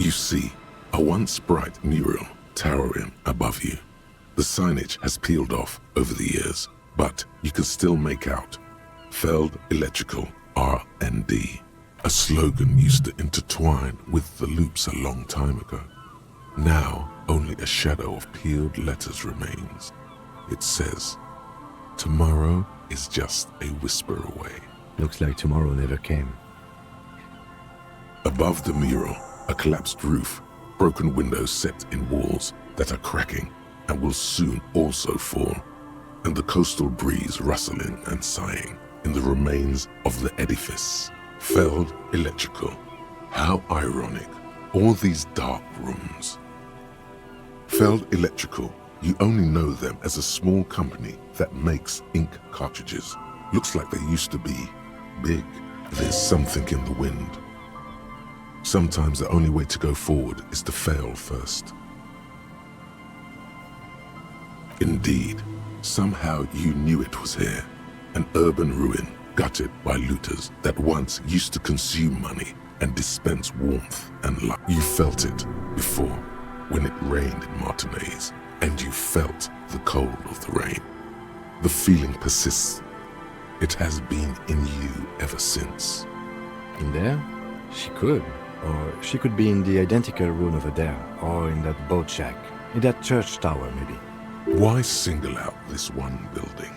You see a once bright mural towering above you. The signage has peeled off over the years, but you can still make out Feld Electrical R&D. A slogan used to intertwine with the loops a long time ago. Now, only a shadow of peeled letters remains. It says, "Tomorrow is just a whisper away." Looks like tomorrow never came. Above the mural, a collapsed roof, broken windows set in walls that are cracking and will soon also fall, and the coastal breeze rustling and sighing in the remains of the edifice. Feld Electrical. How ironic, all these dark rooms. Feld Electrical, you only know them as a small company that makes ink cartridges. Looks like they used to be big. There's something in the wind. Sometimes the only way to go forward is to fail first. Indeed, somehow you knew it was here, an urban ruin gutted by looters that once used to consume money and dispense warmth and light. You felt it before when it rained in Martinez, and you felt the cold of the rain. The feeling persists. It has been in you ever since. In there? She could. Or she could be in the identical room over there, or in that boat shack, in that church tower maybe. Why single out this one building?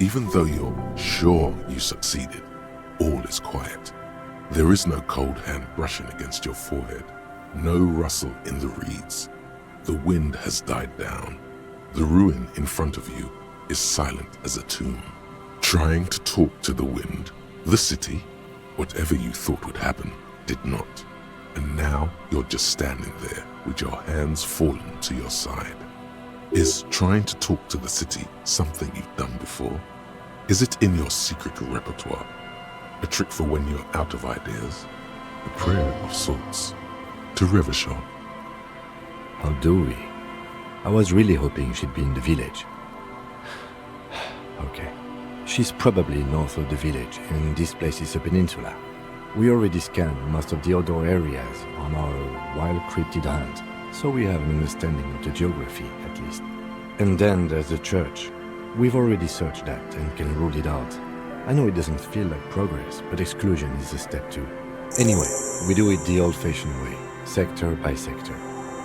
Even though you're sure you succeeded, all is quiet. There is no cold hand brushing against your forehead, no rustle in the reeds. The wind has died down. The ruin in front of you is silent as a tomb. Trying to talk to the wind, the city, whatever you thought would happen, did not. And now you're just standing there with your hands fallen to your side. Is trying to talk to the city something you've done before? Is it in your secret repertoire? A trick for when you're out of ideas? A prayer of sorts? To Revachol? How do we? I was really hoping she'd be in the village. Okay. She's probably north of the village, and this place is a peninsula. We already scanned most of the outdoor areas on our wild cryptid hunt, so we have an understanding of the geography, at least. And then there's the church. We've already searched that and can rule it out. I know it doesn't feel like progress, but exclusion is a step too. Anyway, we do it the old-fashioned way, sector by sector.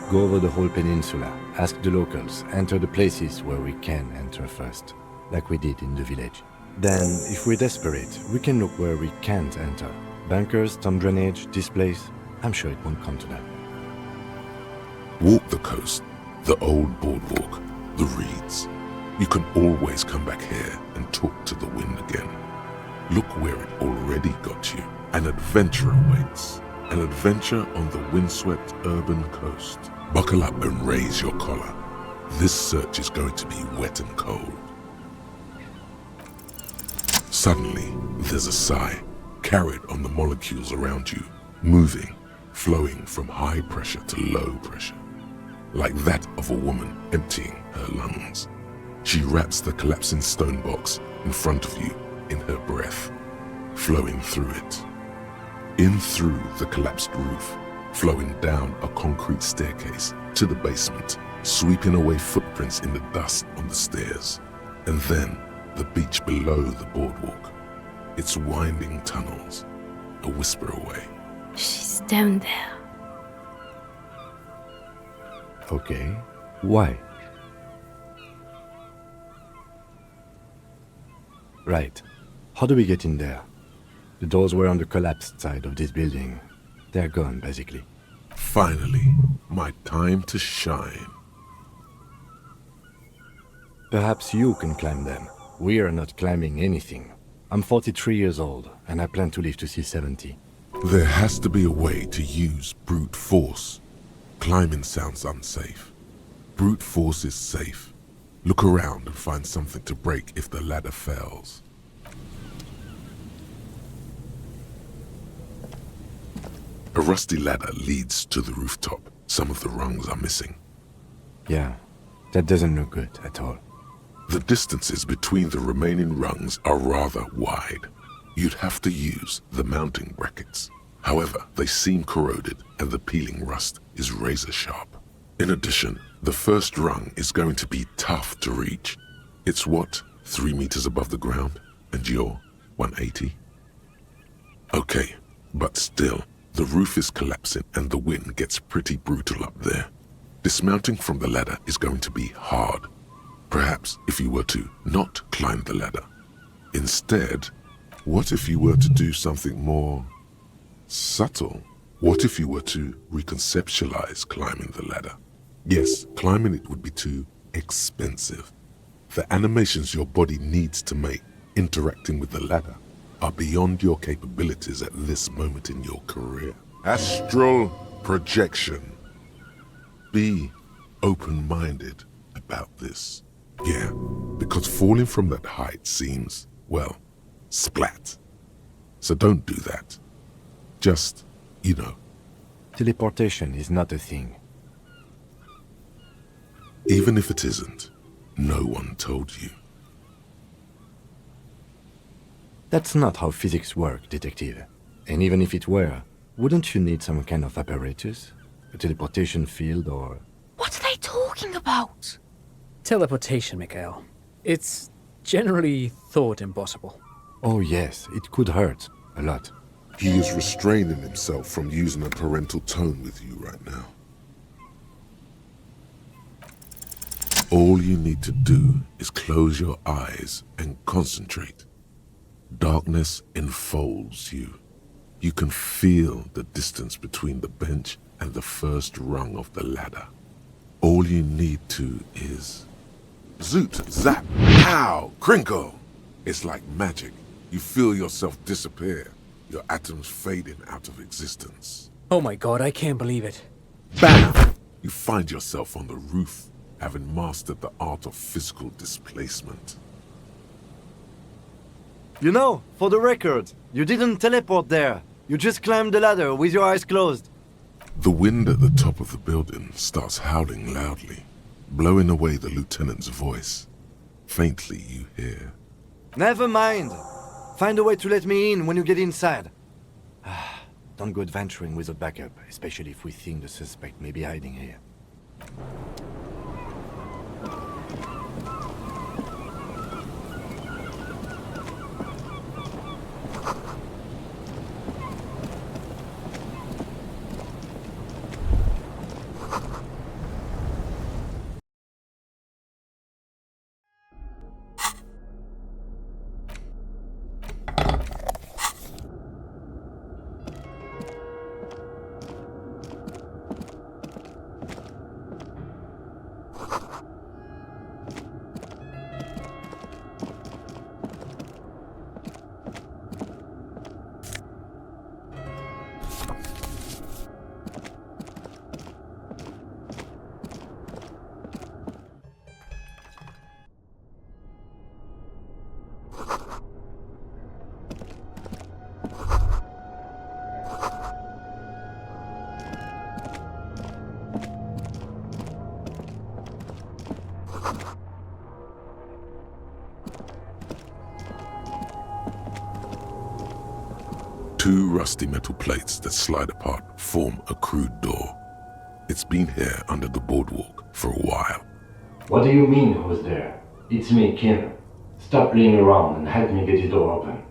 Go over the whole peninsula, ask the locals, enter the places where we can enter first, like we did in the village. Then, if we're desperate, we can look where we can't enter. Bunkers, storm drainage, this place. I'm sure it won't come to that. Walk the coast, the old boardwalk, the reeds. You can always come back here and talk to the wind again. Look where it already got you. An adventure awaits. An adventure on the windswept urban coast. Buckle up and raise your collar. This search is going to be wet and cold. Suddenly, there's a sigh, carried on the molecules around you, moving, flowing from high pressure to low pressure, like that of a woman emptying her lungs. She wraps the collapsing stone box in front of you in her breath, flowing through it. In through the collapsed roof, flowing down a concrete staircase to the basement, sweeping away footprints in the dust on the stairs, and then the beach below the boardwalk, its winding tunnels, a whisper away. She's down there. Okay, why? Right. How do we get in there? The doors were on the collapsed side of this building. They're gone, basically. Finally, my time to shine. Perhaps you can climb them. We are not climbing anything. I'm 43 years old, and I plan to live to see 70. There has to be a way to use brute force. Climbing sounds unsafe. Brute force is safe. Look around and find something to break if the ladder fails. A rusty ladder leads to the rooftop. Some of the rungs are missing. Yeah, that doesn't look good at all. The distances between the remaining rungs are rather wide. You'd have to use the mounting brackets. However, they seem corroded and the peeling rust is razor sharp. In addition, the first rung is going to be tough to reach. It's what, 3 meters above the ground? And you're 180? Okay, but still, the roof is collapsing and the wind gets pretty brutal up there. Dismounting from the ladder is going to be hard. Perhaps if you were to not climb the ladder. Instead, what if you were to do something more subtle? What if you were to reconceptualize climbing the ladder? Yes, climbing it would be too expensive. The animations your body needs to make interacting with the ladder are beyond your capabilities at this moment in your career. Astral projection. Be open-minded about this. Yeah, because falling from that height seems, well, splat. So don't do that. Just, you know. Teleportation is not a thing. Even if it isn't, no one told you. That's not how physics work, Detective. And even if it were, wouldn't you need some kind of apparatus? A teleportation field or... What are they talking about? Teleportation, Mikhail. It's generally thought impossible. Oh yes, it could hurt. A lot. He is restraining himself from using a parental tone with you right now. All you need to do is close your eyes and concentrate. Darkness enfolds you. You can feel the distance between the bench and the first rung of the ladder. All you need to is... Zoot, zap, pow, crinkle! It's like magic. You feel yourself disappear, your atoms fading out of existence. Oh my god, I can't believe it. Bam! You find yourself on the roof, having mastered the art of physical displacement. You know, for the record, you didn't teleport there. You just climbed the ladder with your eyes closed. The wind at the top of the building starts howling loudly, blowing away the lieutenant's voice. Faintly you hear, Never mind. Find a way to let me in when you get inside. Don't go adventuring without backup, especially if we think the suspect may be hiding here. Two rusty metal plates that slide apart form a crude door. It's been here under the boardwalk for a while. What do you mean, who's there? It's me, Kim. Stop playing around and help me get the door open.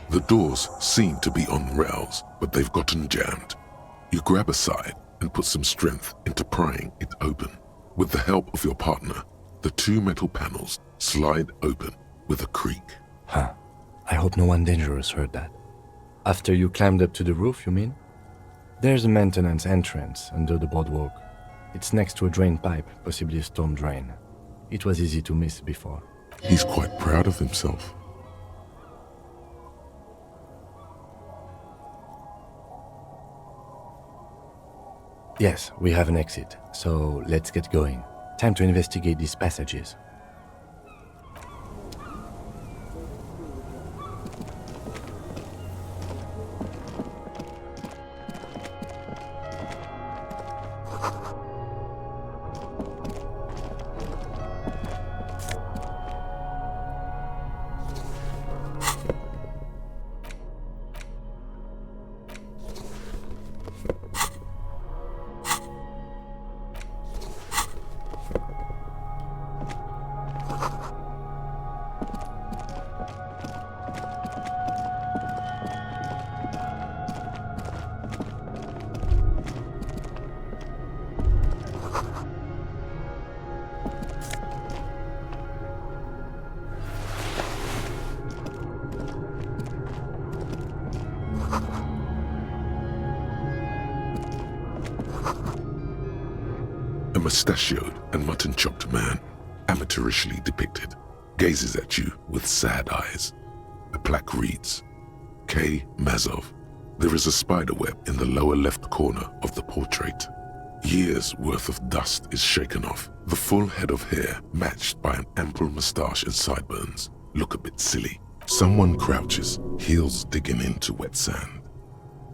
The doors seem to be on rails, but they've gotten jammed. You grab a side and put some strength into prying it open. With the help of your partner, the two metal panels slide open with a creak. Huh. I hope no one dangerous heard that. After you climbed up to the roof, you mean? There's a maintenance entrance under the boardwalk. It's next to a drain pipe, possibly a storm drain. It was easy to miss before. He's quite proud of himself. Yes, we have an exit, so let's get going. Time to investigate these passages. mustachioed and mutton-chopped man, amateurishly depicted, gazes at you with sad eyes. A plaque reads, K. Mazov. There is a spiderweb in the lower left corner of the portrait. Years' worth of dust is shaken off. The full head of hair, matched by an ample moustache and sideburns, look a bit silly. Someone crouches, heels digging into wet sand.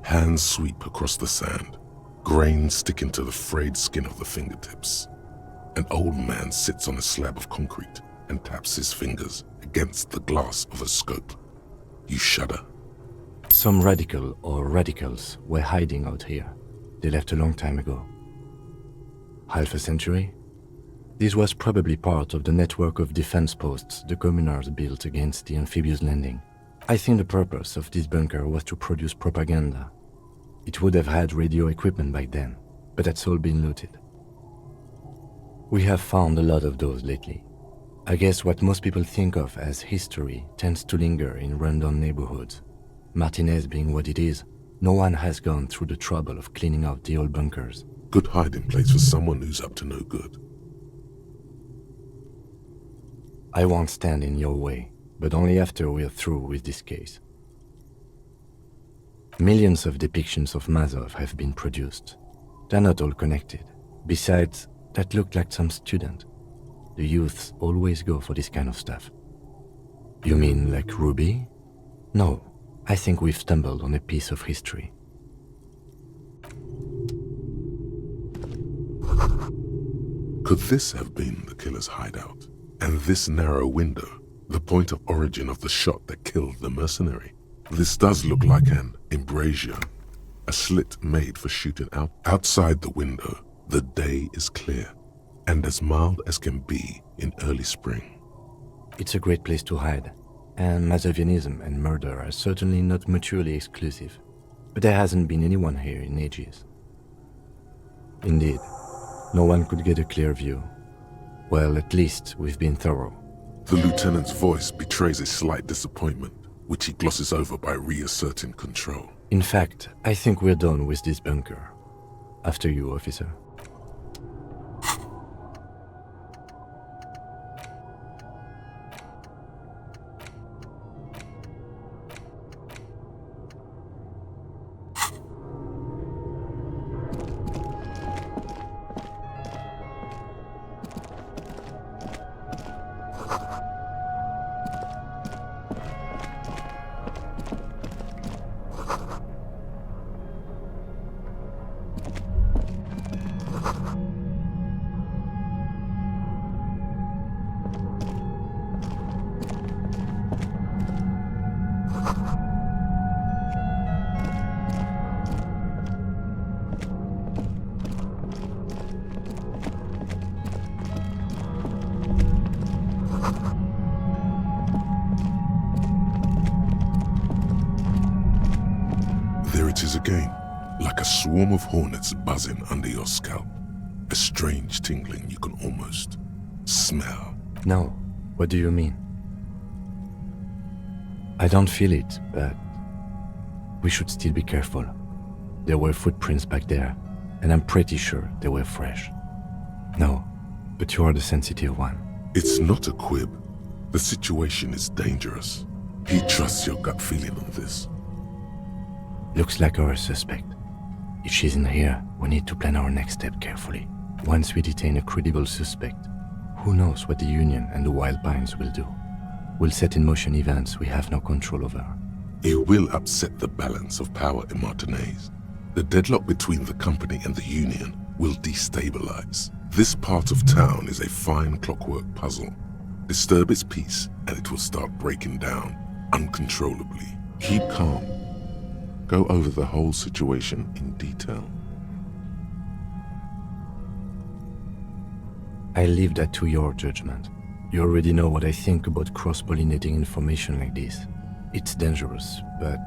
Hands sweep across the sand. Grains stick into the frayed skin of the fingertips. An old man sits on a slab of concrete and taps his fingers against the glass of a scope. You shudder. Some radical or radicals were hiding out here. They left a long time ago. Half a century? This was probably part of the network of defense posts the communards built against the amphibious landing. I think the purpose of this bunker was to produce propaganda. It would have had radio equipment back then, but that's all been looted. We have found a lot of those lately. I guess what most people think of as history tends to linger in rundown neighborhoods. Martinez being what it is, no one has gone through the trouble of cleaning out the old bunkers. Good hiding place for someone who's up to no good. I won't stand in your way, but only after we're through with this case. Millions of depictions of Mazov have been produced. They're not all connected. Besides, that looked like some student. The youths always go for this kind of stuff. You mean like Ruby? No, I think we've stumbled on a piece of history. Could this have been the killer's hideout? And this narrow window, the point of origin of the shot that killed the mercenary? This does look like an embrasure, a slit made for shooting out. Outside the window, the day is clear, and as mild as can be in early spring. It's a great place to hide, and Mazovianism and murder are certainly not mutually exclusive. But there hasn't been anyone here in ages. Indeed, no one could get a clear view. Well, at least we've been thorough. The lieutenant's voice betrays a slight disappointment, which he glosses over by reasserting control. In fact, I think we're done with this bunker. After you, officer. There it is again, like a swarm of hornets buzzing under your scalp. A strange tingling you can almost smell. No, what do you mean? I don't feel it, but we should still be careful. There were footprints back there, and I'm pretty sure they were fresh. No, but you are the sensitive one. It's not a quib. The situation is dangerous. He trusts your gut feeling on this. Looks like our suspect. If she's in here, we need to plan our next step carefully. Once we detain a credible suspect, who knows what the Union and the Wild Pines will do? We'll set in motion events we have no control over. It will upset the balance of power in Martinez. The deadlock between the company and the Union will destabilize. This part of town is a fine clockwork puzzle. Disturb its peace and it will start breaking down uncontrollably. Keep calm. Go over the whole situation in detail. I leave that to your judgment. You already know what I think about cross-pollinating information like this. It's dangerous, but...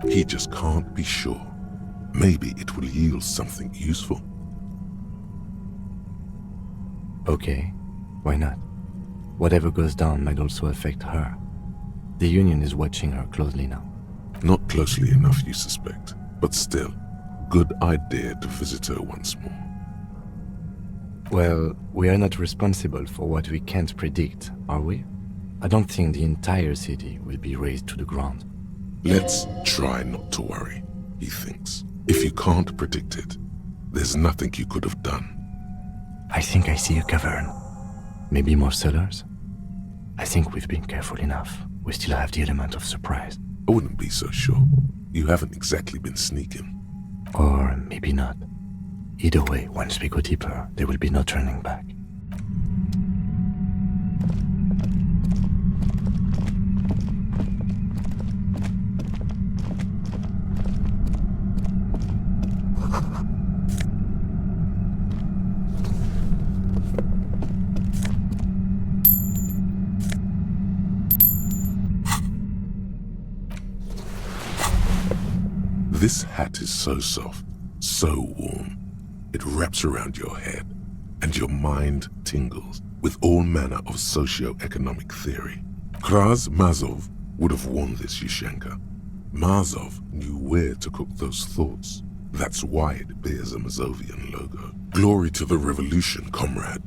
He just can't be sure. Maybe it will yield something useful. Okay, why not? Whatever goes down might also affect her. The Union is watching her closely now. Not closely enough, you suspect, but still, good idea to visit her once more. Well, we are not responsible for what we can't predict, are we? I don't think the entire city will be razed to the ground. Let's try not to worry, he thinks. If you can't predict it, there's nothing you could have done. I think I see a cavern. Maybe more cellars? I think we've been careful enough. We still have the element of surprise. I wouldn't be so sure. You haven't exactly been sneaking. Or maybe not. Either way, once we go deeper, there will be no turning back. This hat is so soft, so warm. It wraps around your head, and your mind tingles with all manner of socio-economic theory. Kraz Mazov would have worn this, Yushenka. Mazov knew where to cook those thoughts. That's why it bears a Mazovian logo. Glory to the revolution, comrade.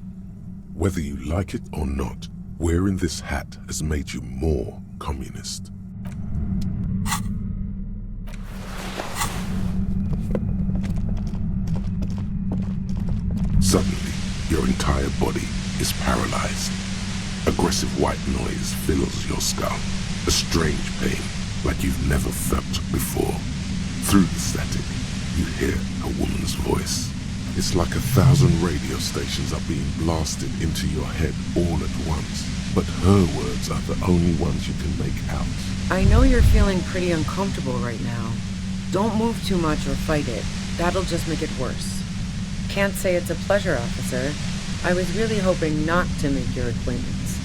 Whether you like it or not, wearing this hat has made you more communist. Suddenly, your entire body is paralyzed. Aggressive white noise fills your skull. A strange pain, like you've never felt before. Through the static, you hear a woman's voice. It's like 1,000 radio stations are being blasted into your head all at once. But her words are the only ones you can make out. I know you're feeling pretty uncomfortable right now. Don't move too much or fight it. That'll just make it worse. Can't say it's a pleasure, officer. I was really hoping not to make your acquaintance.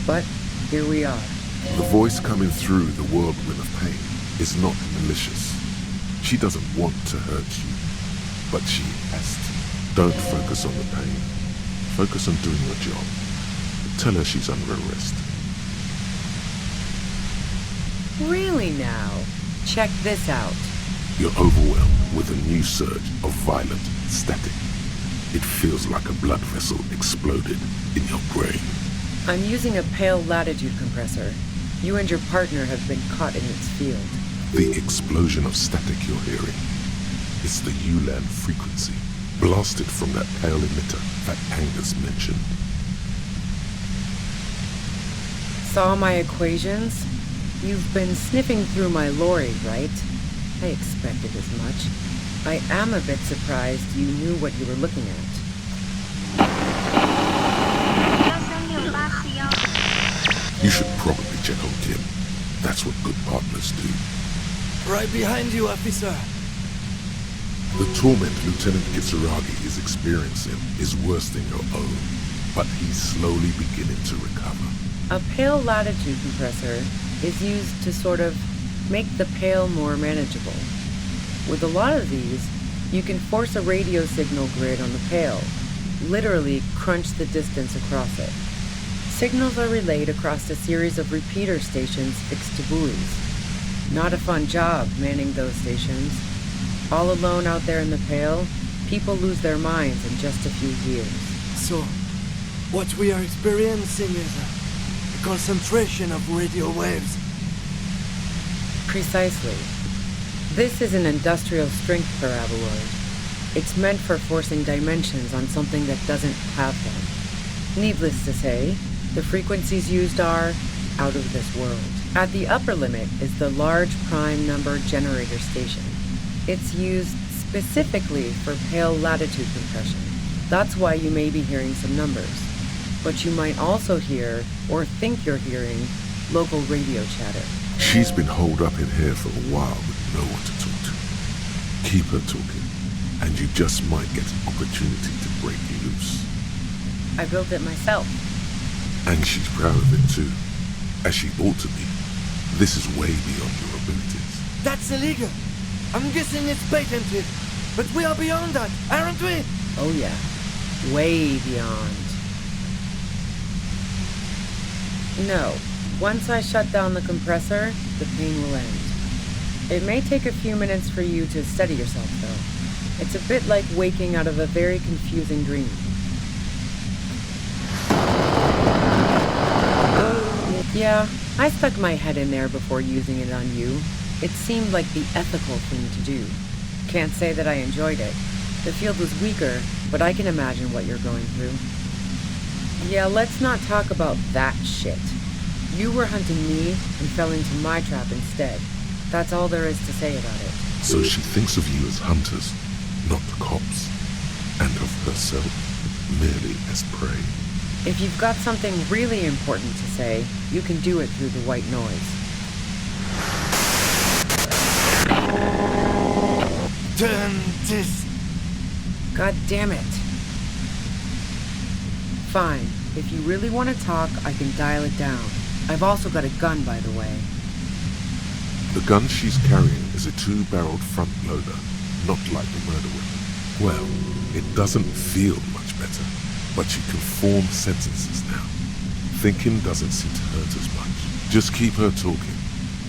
But here we are. The voice coming through the whirlwind of pain is not malicious. She doesn't want to hurt you, but she has to. Don't focus on the pain. Focus on doing your job. Tell her she's under arrest. Really now? Check this out. You're overwhelmed with a new surge of violent static. It feels like a blood vessel exploded in your brain. I'm using a pale latitude compressor. You and your partner have been caught in its field. The explosion of static you're hearing is the ULAN frequency, blasted from that pale emitter that Angus mentioned. Saw my equations? You've been sniffing through my lorry, right? I expected as much. I am a bit surprised you knew what you were looking at. You should probably check on Kim. That's what good partners do. Right behind you, officer. The torment Lieutenant Kitsuragi is experiencing is worse than your own, but he's slowly beginning to recover. A pale latitude compressor is used to sort of make the pale more manageable. With a lot of these, you can force a radio signal grid on the pale, literally crunch the distance across it. Signals are relayed across a series of repeater stations fixed to buoys. Not a fun job manning those stations. All alone out there in the pale, people lose their minds in just a few years. So, what we are experiencing is a concentration of radio waves. Precisely. This is an industrial strength paraboloid. It's meant for forcing dimensions on something that doesn't have them. Needless to say, the frequencies used are out of this world. At the upper limit is the large prime number generator station. It's used specifically for pale latitude compression. That's why you may be hearing some numbers. But you might also hear, or think you're hearing, local radio chatter. She's been holed up in here for a while with no one to talk to. Keep her talking, and you just might get an opportunity to break loose. I built it myself. And she's proud of it too, as she ought to be. This is way beyond your abilities. That's illegal. I'm guessing it's patented. But we are beyond that, aren't we? Oh yeah, way beyond. No, once I shut down the compressor, the pain will end. It may take a few minutes for you to steady yourself, though. It's a bit like waking out of a very confusing dream. I stuck my head in there before using it on you. It seemed like the ethical thing to do. Can't say that I enjoyed it. The field was weaker, but I can imagine what you're going through. Yeah, let's not talk about that shit. You were hunting me and fell into my trap instead. That's all there is to say about it. So she thinks of you as hunters, not cops, and of herself merely as prey. If you've got something really important to say, you can do it through the white noise. Turn this. God damn it. Fine. If you really want to talk, I can dial it down. I've also got a gun, by the way. The gun she's carrying is a 2-barreled front loader, not like the murder weapon. Well, it doesn't feel much better, but she can form sentences now. Thinking doesn't seem to hurt as much. Just keep her talking,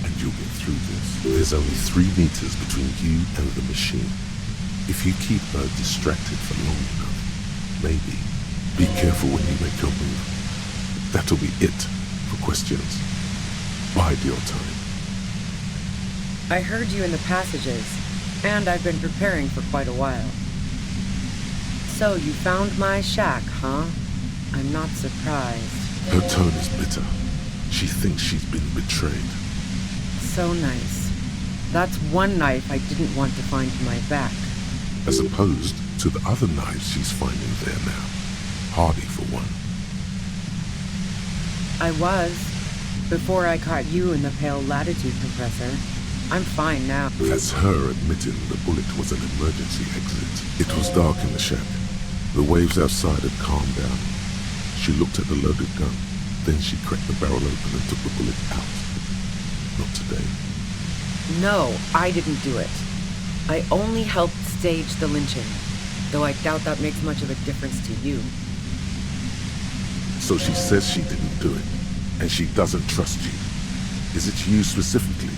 and you'll get through this. There's only 3 meters between you and the machine. If you keep her distracted for long enough, maybe. Be careful when you make your move. That'll be it for questions. Bide your time. I heard you in the passages, and I've been preparing for quite a while. So you found my shack, huh? I'm not surprised. Her tone is bitter. She thinks she's been betrayed. So nice. That's one knife I didn't want to find in my back. As opposed to the other knives she's finding there now. Hardy for one. I was, before I caught you in the pale latitude compressor. I'm fine now. That's her admitting the bullet was an emergency exit. It was dark in the shack. The waves outside had calmed down. She looked at the loaded gun. Then she cracked the barrel open and took the bullet out. Not today. No, I didn't do it. I only helped stage the lynching, though I doubt that makes much of a difference to you. So she says she didn't do it, and she doesn't trust you. Is it you specifically,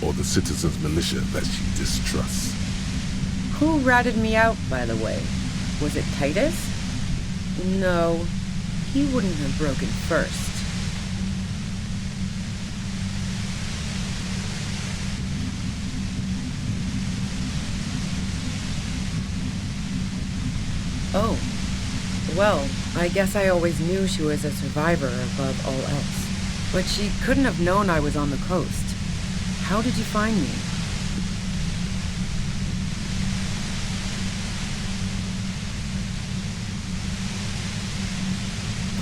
or the citizens' militia that she distrusts? Who ratted me out, by the way? Was it Titus? No, he wouldn't have broken first. Oh, well, I guess I always knew she was a survivor above all else. But she couldn't have known I was on the coast. How did you find me?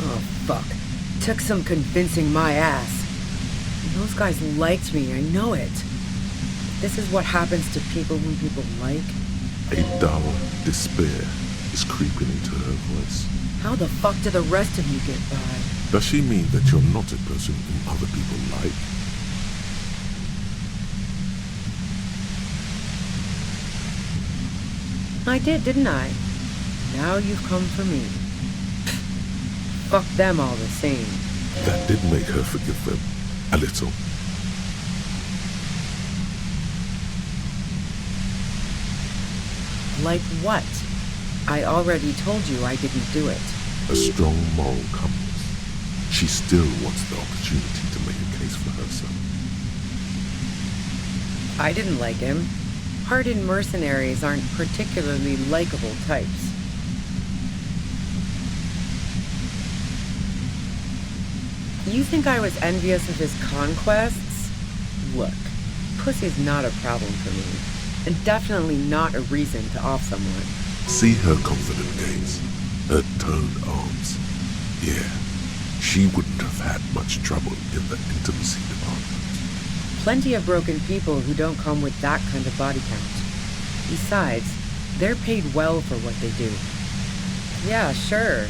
Oh, fuck. Took some convincing my ass. Those guys liked me, I know it. This is what happens to people whom people like. A dull despair is creeping into her voice. How the fuck do the rest of you get by? Does she mean that you're not a person whom other people like? I did, didn't I? Now you've come for me. Fuck them all the same. That did make her forgive them. A little. Like what? I already told you I didn't do it. A strong moral compass. She still wants the opportunity to make a case for herself. I didn't like him. Hardened mercenaries aren't particularly likable types. You think I was envious of his conquests? Look, pussy's not a problem for me, and definitely not a reason to off someone. See her confident gaze, her toned arms. Yeah, she wouldn't have had much trouble in the intimacy department. Plenty of broken people who don't come with that kind of body count. Besides, they're paid well for what they do. Yeah, sure.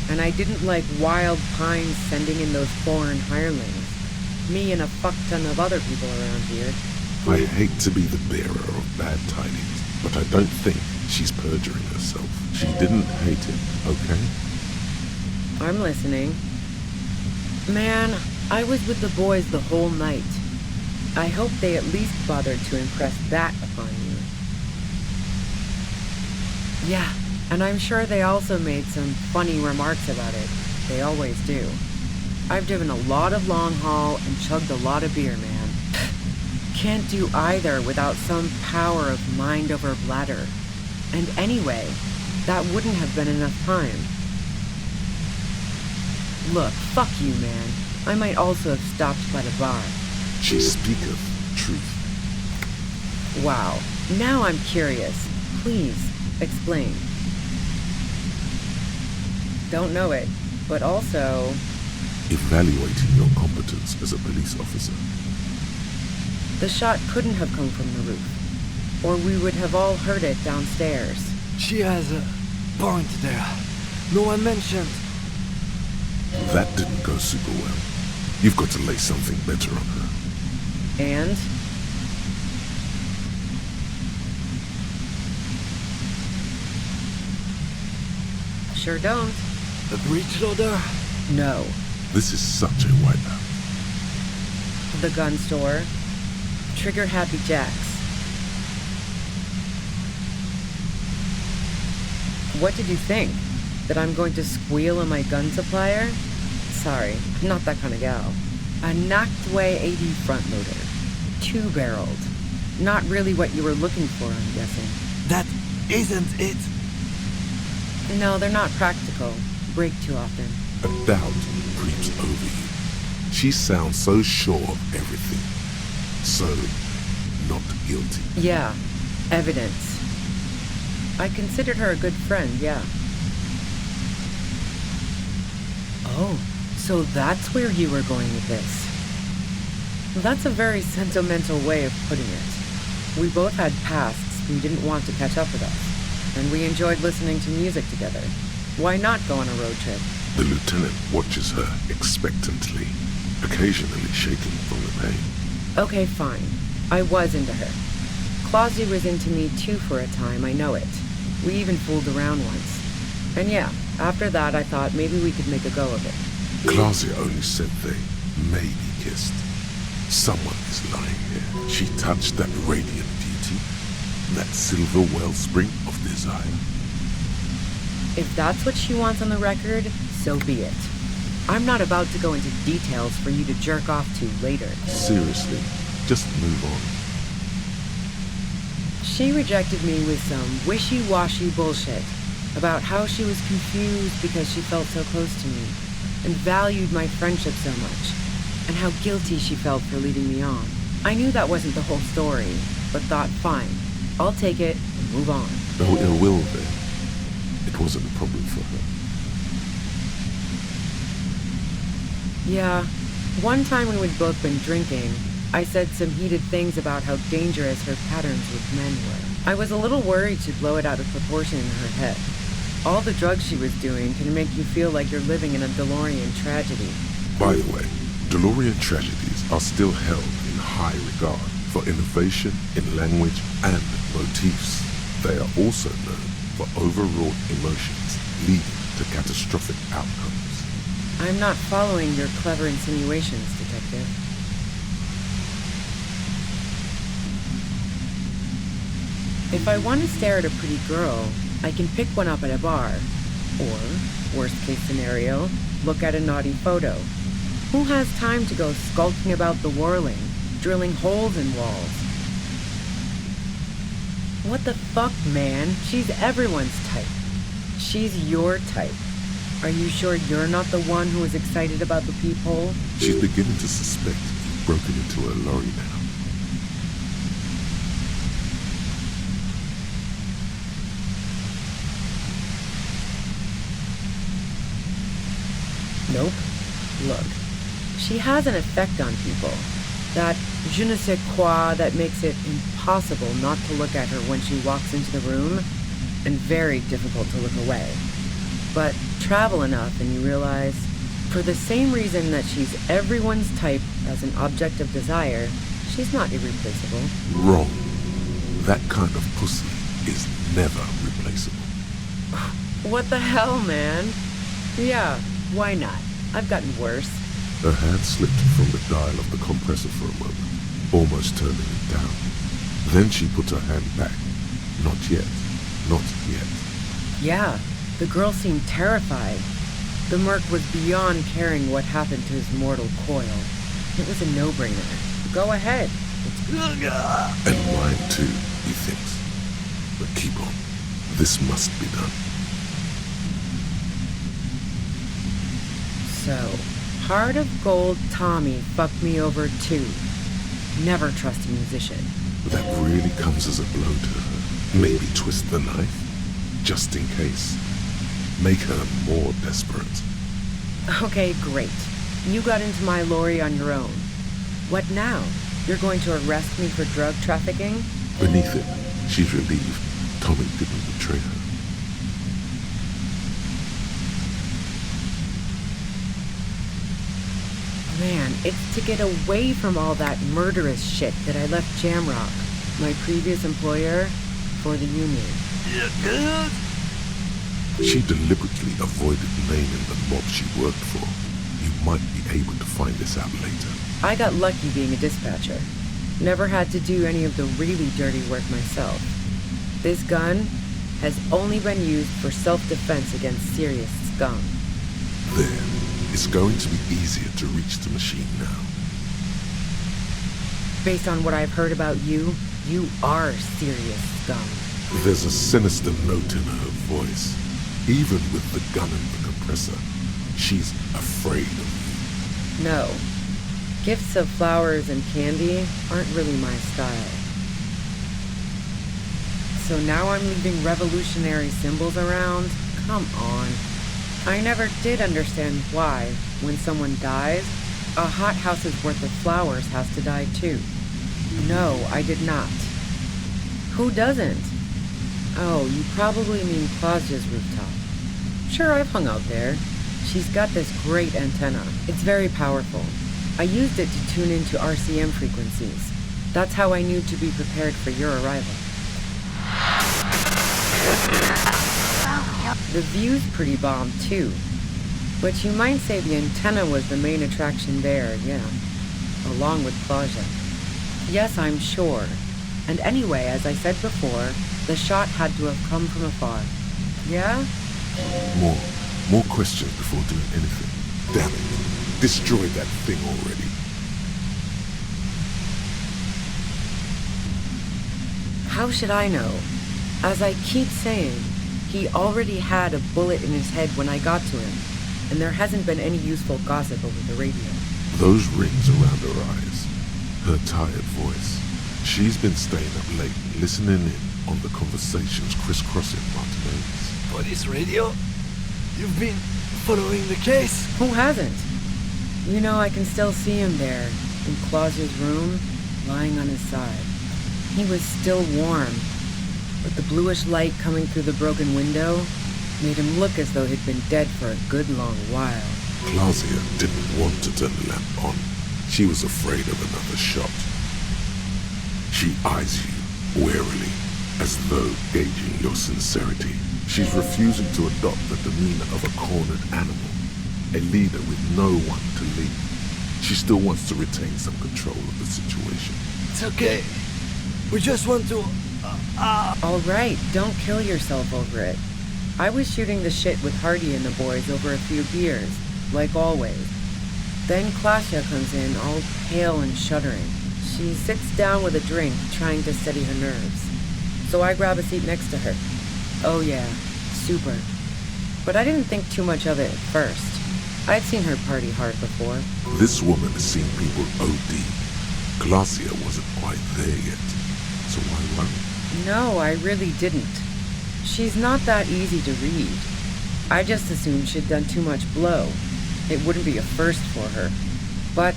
And I didn't like Wild Pines sending in those foreign hirelings. Me and a fuck ton of other people around here. I hate to be the bearer of bad tidings, but I don't think she's perjuring herself. She didn't hate him, okay? I'm listening. Man, I was with the boys the whole night. I hope they at least bothered to impress that upon you. Yeah, and I'm sure they also made some funny remarks about it. They always do. I've driven a lot of long haul and chugged a lot of beer, man. Can't do either without some power of mind over bladder. And anyway, that wouldn't have been enough time. Look, fuck you, man. I might also have stopped by the bar. She speaketh truth. Wow. Now I'm curious. Please, explain. Don't know it, but also... Evaluating your competence as a police officer. The shot couldn't have come from the roof, or we would have all heard it downstairs. She has a point there. No one mentioned. That didn't go super well. You've got to lay something better on her. And? Sure don't. A breech loader? No. This is such a wipeout. The gun store. Trigger Happy Jacks. What did you think? That I'm going to squeal on my gun supplier? Sorry, I'm not that kind of gal. A knocked-away 80 front loader. 2-barreled. Not really what you were looking for, I'm guessing. That isn't it. No, they're not practical. Break too often. A doubt creeps over you. She sounds so sure of everything. So, not guilty. Yeah, evidence. I considered her a good friend, yeah. Oh, so that's where you were going with this. That's a very sentimental way of putting it. We both had pasts who didn't want to catch up with us, and we enjoyed listening to music together. Why not go on a road trip? The lieutenant watches her expectantly, occasionally shaking from the pain. Okay, fine. I was into her. Clausy was into me too for a time, I know it. We even fooled around once. And yeah, after that I thought maybe we could make a go of it. Claudia only said they maybe kissed. Someone is lying here. She touched that radiant beauty, that silver wellspring of desire. If that's what she wants on the record, so be it. I'm not about to go into details for you to jerk off to later. Seriously, just move on. She rejected me with some wishy-washy bullshit about how she was confused because she felt so close to me and valued my friendship so much, and how guilty she felt for leading me on. I knew that wasn't the whole story, but thought, fine, I'll take it and move on. No ill will there. It wasn't a problem for her. Yeah, one time when we'd both been drinking, I said some heated things about how dangerous her patterns with men were. I was a little worried she'd blow it out of proportion in her head. All the drugs she was doing can make you feel like you're living in a DeLorean tragedy. By the way, DeLorean tragedies are still held in high regard for innovation in language and motifs. They are also known for overwrought emotions leading to catastrophic outcomes. I'm not following your clever insinuations, Detective. If I want to stare at a pretty girl, I can pick one up at a bar. Or, worst case scenario, look at a naughty photo. Who has time to go skulking about the whirling, drilling holes in walls? What the fuck, man? She's everyone's type. She's your type. Are you sure you're not the one who is excited about the peephole? She's beginning to suspect you've broken into her lorry now. Nope. Look, she has an effect on people. That je ne sais quoi that makes it impossible not to look at her when she walks into the room, and very difficult to look away. But travel enough and you realize, for the same reason that she's everyone's type as an object of desire, she's not irreplaceable. Wrong. That kind of pussy is never replaceable. What the hell, man? Yeah, why not? I've gotten worse. Her hand slipped from the dial of the compressor for a moment, almost turning it down. Then she put her hand back. Not yet. Not yet. Yeah, the girl seemed terrified. The Merc was beyond caring what happened to his mortal coil. It was a no-brainer. Go ahead. And mine too, he thinks. But keep on. This must be done. So, Heart of Gold Tommy fucked me over too. Never trust a musician. That really comes as a blow to her. Maybe twist the knife, just in case. Make her more desperate. Okay, great. You got into my lorry on your own. What now? You're going to arrest me for drug trafficking? Beneath it, she's relieved Tommy didn't betray her. Man, it's to get away from all that murderous shit that I left Jamrock, my previous employer, for the Union. She deliberately avoided naming the mob she worked for. You might be able to find this out later. I got lucky being a dispatcher. Never had to do any of the really dirty work myself. This gun has only been used for self-defense against serious scum. There. It's going to be easier to reach the machine now. Based on what I've heard about you, you are serious scum. There's a sinister note in her voice. Even with the gun and the compressor, she's afraid of you. No. Gifts of flowers and candy aren't really my style. So now I'm leaving revolutionary symbols around? Come on. I never did understand why, when someone dies, a hothouse's worth of flowers has to die too. No, I did not. Who doesn't? Oh, you probably mean Claudia's rooftop. Sure, I've hung out there. She's got this great antenna. It's very powerful. I used it to tune into RCM frequencies. That's how I knew to be prepared for your arrival. The view's pretty bomb too. But you might say the antenna was the main attraction there, yeah. Along with Claudia. Yes, I'm sure. And anyway, as I said before, the shot had to have come from afar. Yeah? More questions before doing anything. Damn it. Destroy that thing already. How should I know? As I keep saying, he already had a bullet in his head when I got to him, and there hasn't been any useful gossip over the radio. Those rings around her eyes, her tired voice. She's been staying up late, listening in on the conversations crisscrossing Martinez. Police radio? You've been following the case? Who hasn't? You know, I can still see him there, in Claudia's room, lying on his side. He was still warm, but the bluish light coming through the broken window made him look as though he'd been dead for a good long while. Claudia didn't want to turn the lamp on. She was afraid of another shot. She eyes you warily, as though gauging your sincerity. She's refusing to adopt the demeanor of a cornered animal, a leader with no one to lead. She still wants to retain some control of the situation. It's okay. We just want to... All right, don't kill yourself over it. I was shooting the shit with Hardy and the boys over a few beers, like always. Then Claudia comes in, all pale and shuddering. She sits down with a drink, trying to steady her nerves. So I grab a seat next to her. Oh yeah, super. But I didn't think too much of it at first. I'd seen her party hard before. This woman has seen people OD. Claudia wasn't quite there yet. So why worry? No, I really didn't. She's not that easy to read. I just assumed she'd done too much blow. It wouldn't be a first for her. But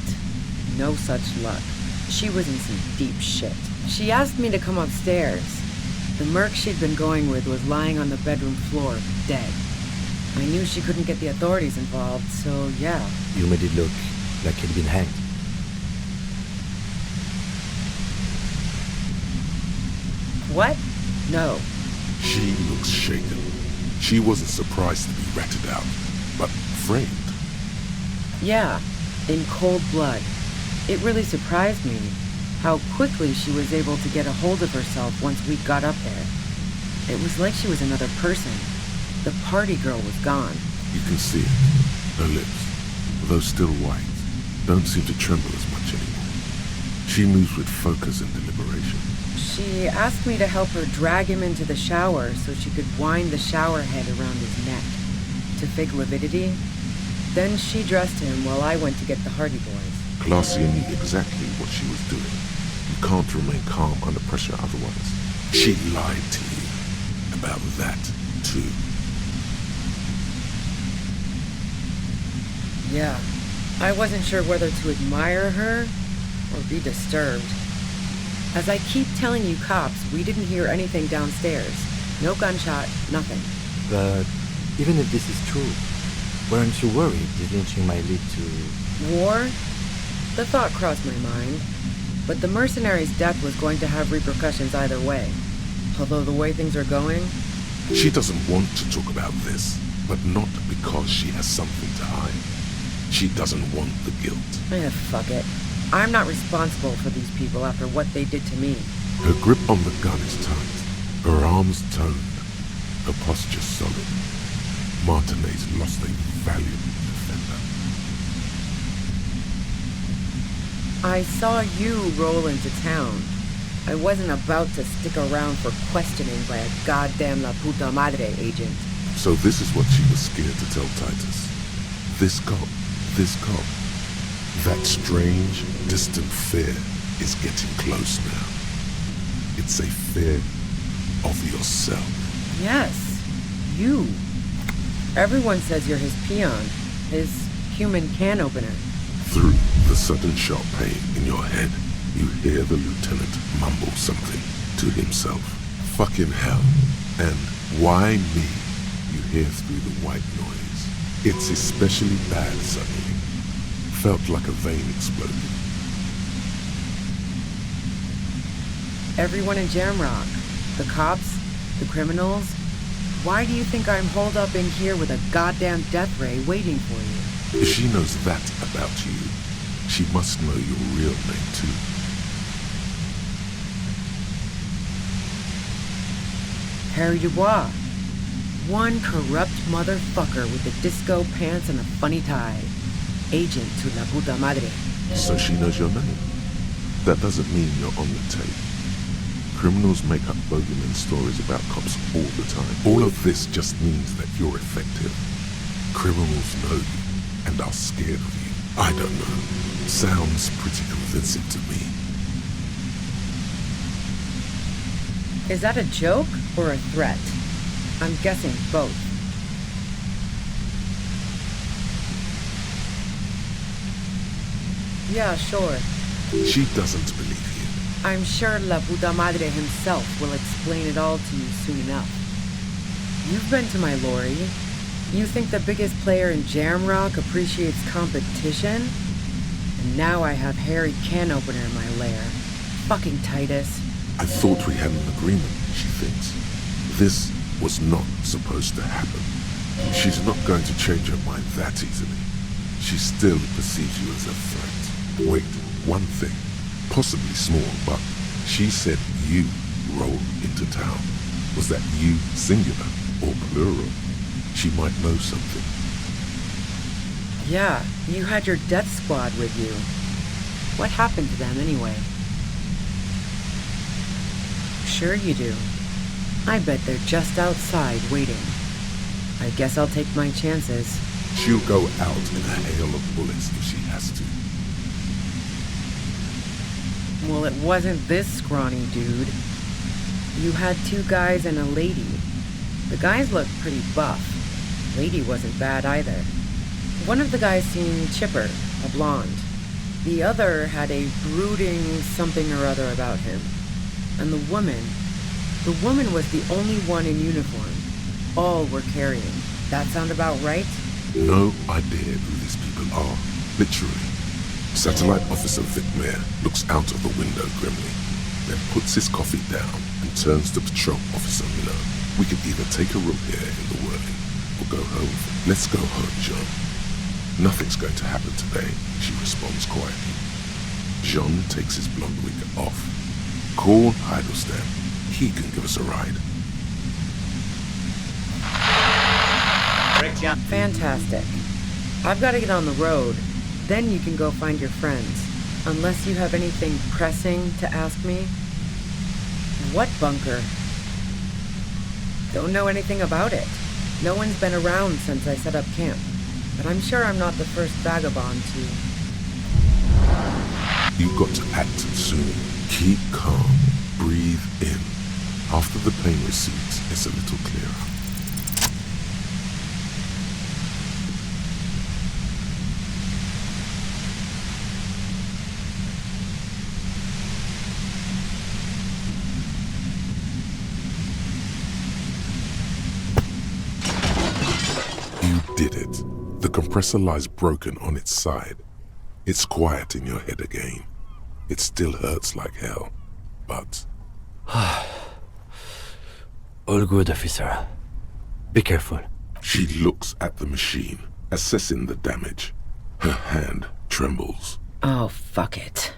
no such luck. She was in some deep shit. She asked me to come upstairs. The merc she'd been going with was lying on the bedroom floor, dead. I knew she couldn't get the authorities involved, so yeah. You made it look like he'd been hanged. What? No. She looks shaken. She wasn't surprised to be ratted out, but framed. Yeah, in cold blood. It really surprised me how quickly she was able to get a hold of herself once we got up there. It was like she was another person. The party girl was gone. You can see it. Her lips, though still white, don't seem to tremble as much anymore. She moves with focus and deliberation. She asked me to help her drag him into the shower so she could wind the shower head around his neck to fake lividity. Then she dressed him while I went to get the Hardy Boys. Glacia knew exactly what she was doing. You can't remain calm under pressure otherwise. She lied to you about that, too. Yeah, I wasn't sure whether to admire her or be disturbed. As I keep telling you cops, we didn't hear anything downstairs. No gunshot, nothing. But even if this is true, weren't you worried the lynching might lead to... War? The thought crossed my mind. But the mercenary's death was going to have repercussions either way. Although the way things are going... She doesn't want to talk about this, but not because she has something to hide. She doesn't want the guilt. Fuck it. I'm not responsible for these people after what they did to me. Her grip on the gun is tight, her arms toned, her posture solid. Martinez lost a valuable defender. I saw you roll into town. I wasn't about to stick around for questioning by a goddamn La Puta Madre agent. So this is what she was scared to tell Titus. This cop. That strange, distant fear is getting close now. It's a fear of yourself. Yes, you. Everyone says you're his peon, his human can opener. Through the sudden sharp pain in your head, you hear the lieutenant mumble something to himself. Fucking hell. And why me? You hear through the white noise. It's especially bad suddenly. Felt like a vein exploded. Everyone in Jamrock, the cops, the criminals. Why do you think I'm holed up in here with a goddamn death ray waiting for you? If she knows that about you, she must know your real name too. Harry Dubois. One corrupt motherfucker with the disco pants and a funny tie. Agent to La Puta Madre. So she knows your name. That doesn't mean you're on the tape. Criminals make up bogeyman stories about cops all the time. All of this just means that you're effective. Criminals know you and are scared of you. I don't know. Sounds pretty convincing to me. Is that a joke or a threat? I'm guessing both. Yeah, sure. She doesn't believe you. I'm sure La Puta Madre himself will explain it all to you soon enough. You've been to my lorry. You think the biggest player in Jamrock appreciates competition? And now I have Harry Can Opener in my lair. Fucking Titus. I thought we had an agreement, she thinks. This was not supposed to happen. She's not going to change her mind that easily. She still perceives you as a threat. Wait, one thing, possibly small, but she said you rolled into town. Was that you singular or plural? She might know something. Yeah, you had your death squad with you. What happened to them anyway? Sure you do. I bet they're just outside waiting. I guess I'll take my chances. She'll go out in a hail of bullets if she has to. Well, it wasn't this scrawny dude. You had two guys and a lady. The guys looked pretty buff. Lady wasn't bad either. One of the guys seemed chipper, a blonde. The other had a brooding something or other about him. And the woman was the only one in uniform. All were carrying. That sound about right? No idea who these people are, literally. Satellite Officer Vic Mayer looks out of the window grimly, then puts his coffee down and turns to Patrol Officer Miller. We can either take a room here in the whirling or go home. Let's go home, John. Nothing's going to happen today, she responds quietly. John takes his blonde wig off. Call Heidelstein. He can give us a ride. Fantastic. I've got to get on the road. Then you can go find your friends. Unless you have anything pressing to ask me. What bunker? Don't know anything about it. No one's been around since I set up camp. But I'm sure I'm not the first vagabond to... You've got to act soon. Keep calm. Breathe in. After the pain recedes, it's a little clearer. You did it. The compressor lies broken on its side. It's quiet in your head again. It still hurts like hell, but... All good, officer. Be careful. She looks at the machine, assessing the damage. Her hand trembles. Oh, fuck it.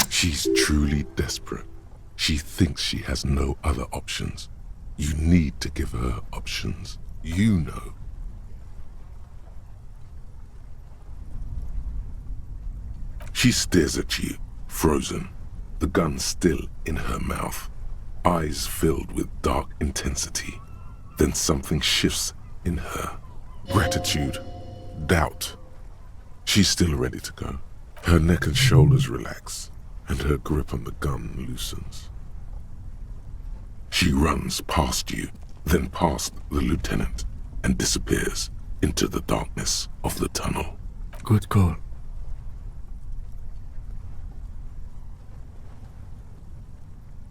She's truly desperate. She thinks she has no other options. You need to give her options. You know. She stares at you, frozen, the gun still in her mouth, eyes filled with dark intensity. Then something shifts in her. Gratitude, doubt. She's still ready to go. Her neck and shoulders relax, and her grip on the gun loosens. She runs past you, then past the lieutenant, and disappears into the darkness of the tunnel. Good call.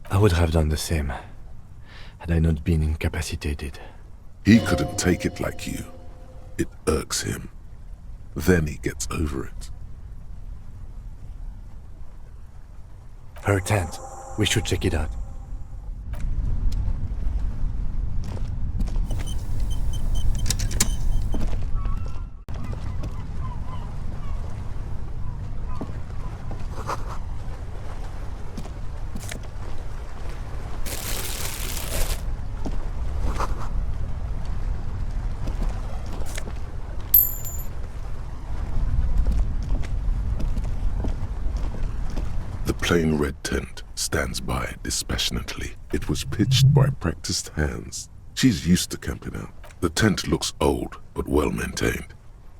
I would have done the same, had I not been incapacitated. He couldn't take it like you. It irks him. Then he gets over it. Her tent. We should check it out. The plain red tent stands by dispassionately. It was pitched by practiced hands. She's used to camping out. The tent looks old, but well maintained.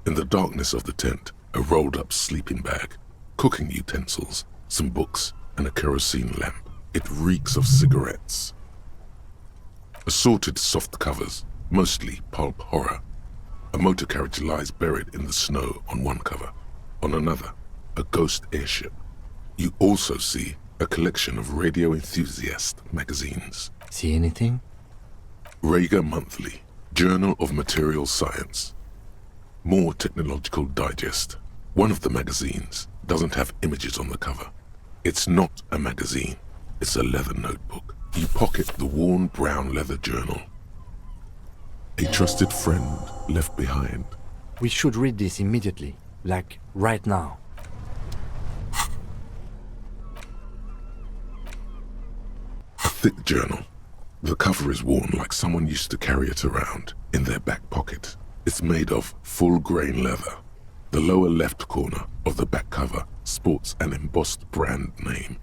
In the darkness of the tent, a rolled-up sleeping bag, cooking utensils, some books, and a kerosene lamp. It reeks of cigarettes. Assorted soft covers, mostly pulp horror. A motor carriage lies buried in the snow on one cover. On another, a ghost airship. You also see a collection of radio enthusiast magazines. See anything? Rager Monthly, Journal of Material Science. More Technological Digest. One of the magazines doesn't have images on the cover. It's not a magazine, it's a leather notebook. You pocket the worn brown leather journal. A trusted friend left behind. We should read this immediately, like right now. A thick journal. The cover is worn like someone used to carry it around in their back pocket. It's made of full-grain leather. The lower left corner of the back cover sports an embossed brand name,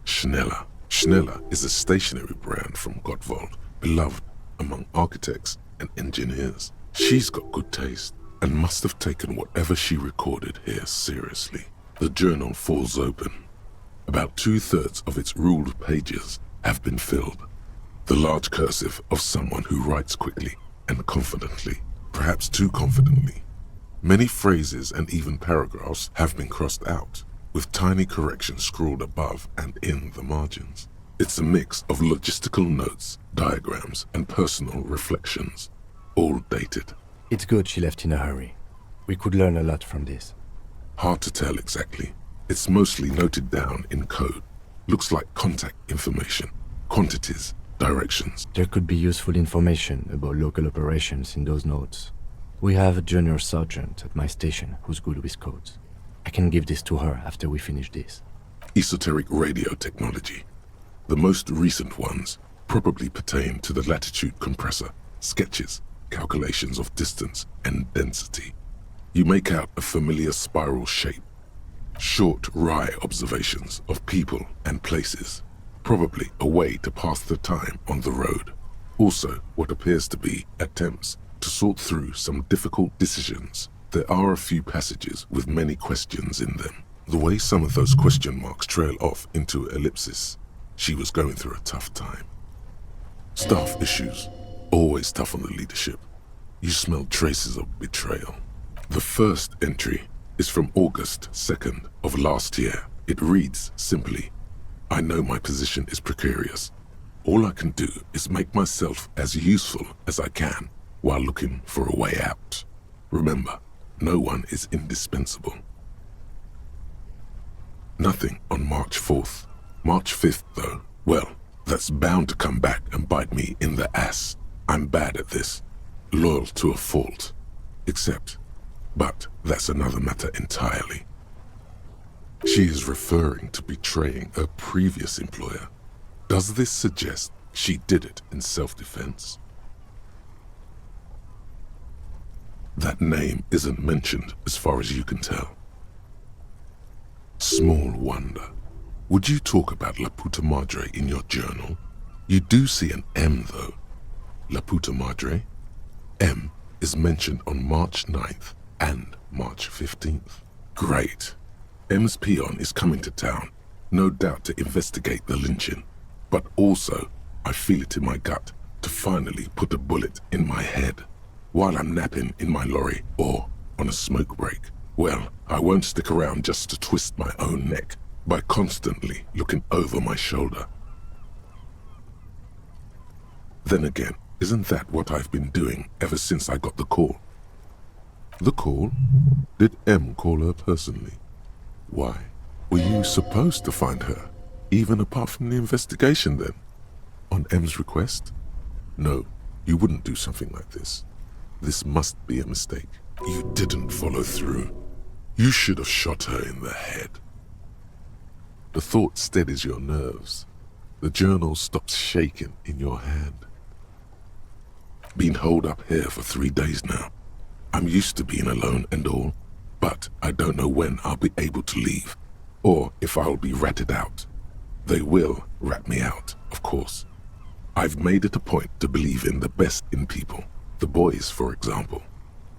Schneller. Schneller is a stationery brand from Gottwald, beloved among architects and engineers. She's got good taste and must have taken whatever she recorded here seriously. The journal falls open. About 2/3 of its ruled pages have been filled. The large cursive of someone who writes quickly and confidently, perhaps too confidently. Many phrases and even paragraphs have been crossed out, with tiny corrections scrawled above and in the margins. It's a mix of logistical notes, diagrams, and personal reflections, all dated. It's good she left in a hurry. We could learn a lot from this. Hard to tell exactly. It's mostly noted down in code. Looks like contact information, quantities, directions. There could be useful information about local operations in those notes. We have a junior sergeant at my station who's good with codes. I can give this to her after we finish this. Esoteric radio technology. The most recent ones probably pertain to the latitude compressor, sketches, calculations of distance and density. You make out a familiar spiral shape. Short, wry observations of people and places, probably a way to pass the time on the road. Also, what appears to be attempts to sort through some difficult decisions. There are a few passages with many questions in them. The way some of those question marks trail off into ellipsis, she was going through a tough time. Staff issues, always tough on the leadership. You smell traces of betrayal. The first entry is from August 2nd of last year. It reads simply, I know my position is precarious. All I can do is make myself as useful as I can while looking for a way out. Remember, no one is indispensable. Nothing on March 4th. March 5th, though, well, that's bound to come back and bite me in the ass. I'm bad at this. Loyal to a fault. But that's another matter entirely. She is referring to betraying her previous employer. Does this suggest she did it in self-defense? That name isn't mentioned as far as you can tell. Small wonder. Would you talk about La Puta Madre in your journal? You do see an M though. La Puta Madre? M is mentioned on March 9th and March 15th. Great. M's peon is coming to town, no doubt to investigate the lynching. But also, I feel it in my gut to finally put a bullet in my head. While I'm napping in my lorry or on a smoke break, well, I won't stick around just to twist my own neck by constantly looking over my shoulder. Then again, isn't that what I've been doing ever since I got the call? The call? Did M call her personally? Why? Were you supposed to find her, even apart from the investigation then? On M's request? No, you wouldn't do something like this. This must be a mistake. You didn't follow through. You should have shot her in the head. The thought steadies your nerves. The journal stops shaking in your hand. Been holed up here for 3 days now. I'm used to being alone and all, but I don't know when I'll be able to leave, or if I'll be ratted out. They will rat me out, of course. I've made it a point to believe in the best in people, the boys, for example.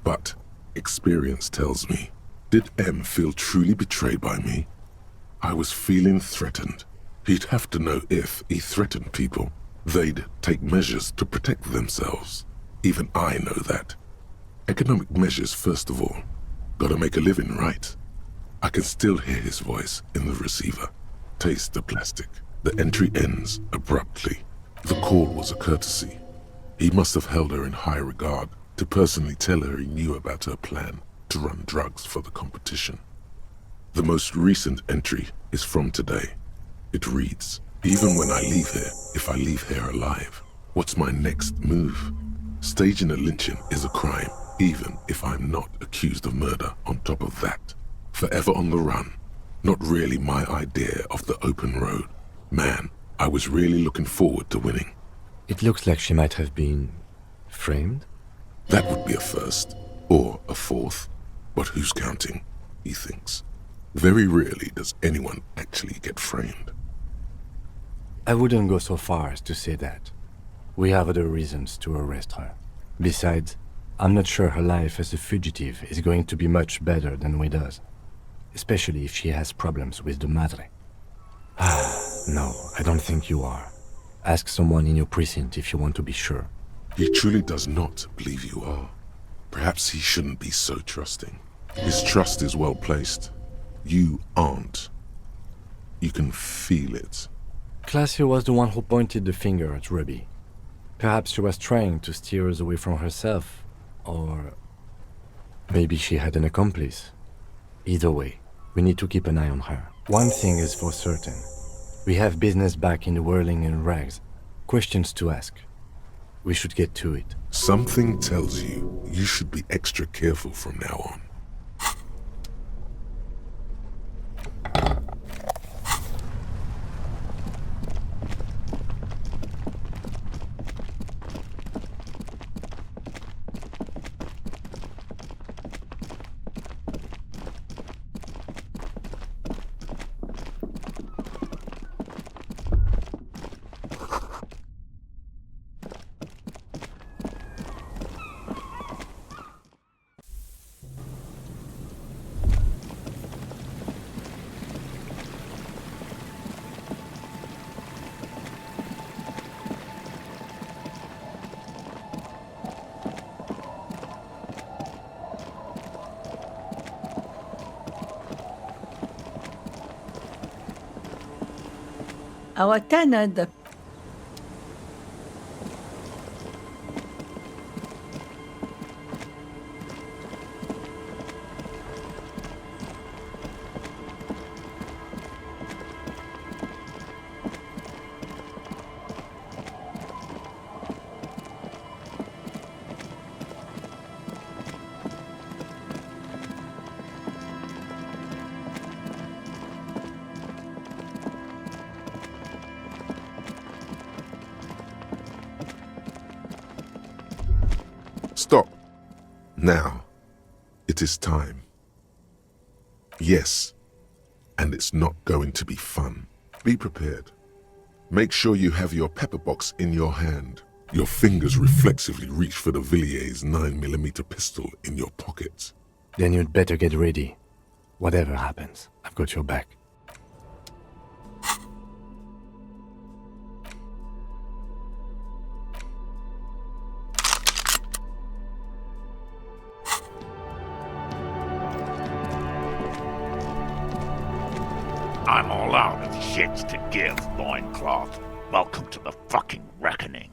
But experience tells me, did M feel truly betrayed by me? I was feeling threatened. He'd have to know if he threatened people, they'd take measures to protect themselves. Even I know that. Economic measures first of all. Gotta make a living, right? I can still hear his voice in the receiver. Taste the plastic. The entry ends abruptly. The call was a courtesy. He must have held her in high regard to personally tell her he knew about her plan to run drugs for the competition. The most recent entry is from today. It reads, even when I leave here, if I leave here alive, what's my next move? Staging a lynching is a crime, even if I'm not accused of murder on top of that. Forever on the run. Not really my idea of the open road. Man, I was really looking forward to winning. It looks like she might have been framed. That would be a first, or a fourth. But who's counting, he thinks. Very rarely does anyone actually get framed. I wouldn't go so far as to say that. We have other reasons to arrest her. Besides, I'm not sure her life as a fugitive is going to be much better than we does. Especially if she has problems with the Madre. No, I don't think you are. Ask someone in your precinct if you want to be sure. He truly does not believe you are. Perhaps he shouldn't be so trusting. His trust is well placed. You aren't. You can feel it. Clausia was the one who pointed the finger at Ruby. Perhaps she was trying to steer us away from herself, or maybe she had an accomplice. Either way, we need to keep an eye on her. One thing is for certain. We have business back in the whirling and rags. Questions to ask. We should get to it. Something tells you you should be extra careful from now on. our tenant. Stop. Now. It is time. Yes. And it's not going to be fun. Be prepared. Make sure you have your pepper box in your hand. Your fingers reflexively reach for the Villiers 9mm pistol in your pocket. Then you'd better get ready. Whatever happens, I've got your back. I'm all out of shits to give, loincloth. Welcome to the fucking reckoning.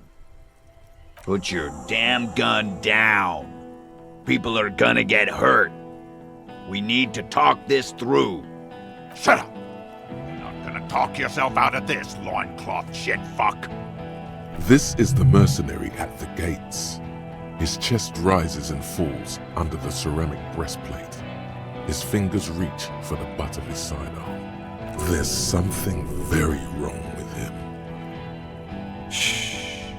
Put your damn gun down. People are gonna get hurt. We need to talk this through. Shut up! You're not gonna talk yourself out of this, loincloth shit fuck. This is the mercenary at the gates. His chest rises and falls under the ceramic breastplate. His fingers reach for the butt of his sidearm. There's something very wrong with him. Shh.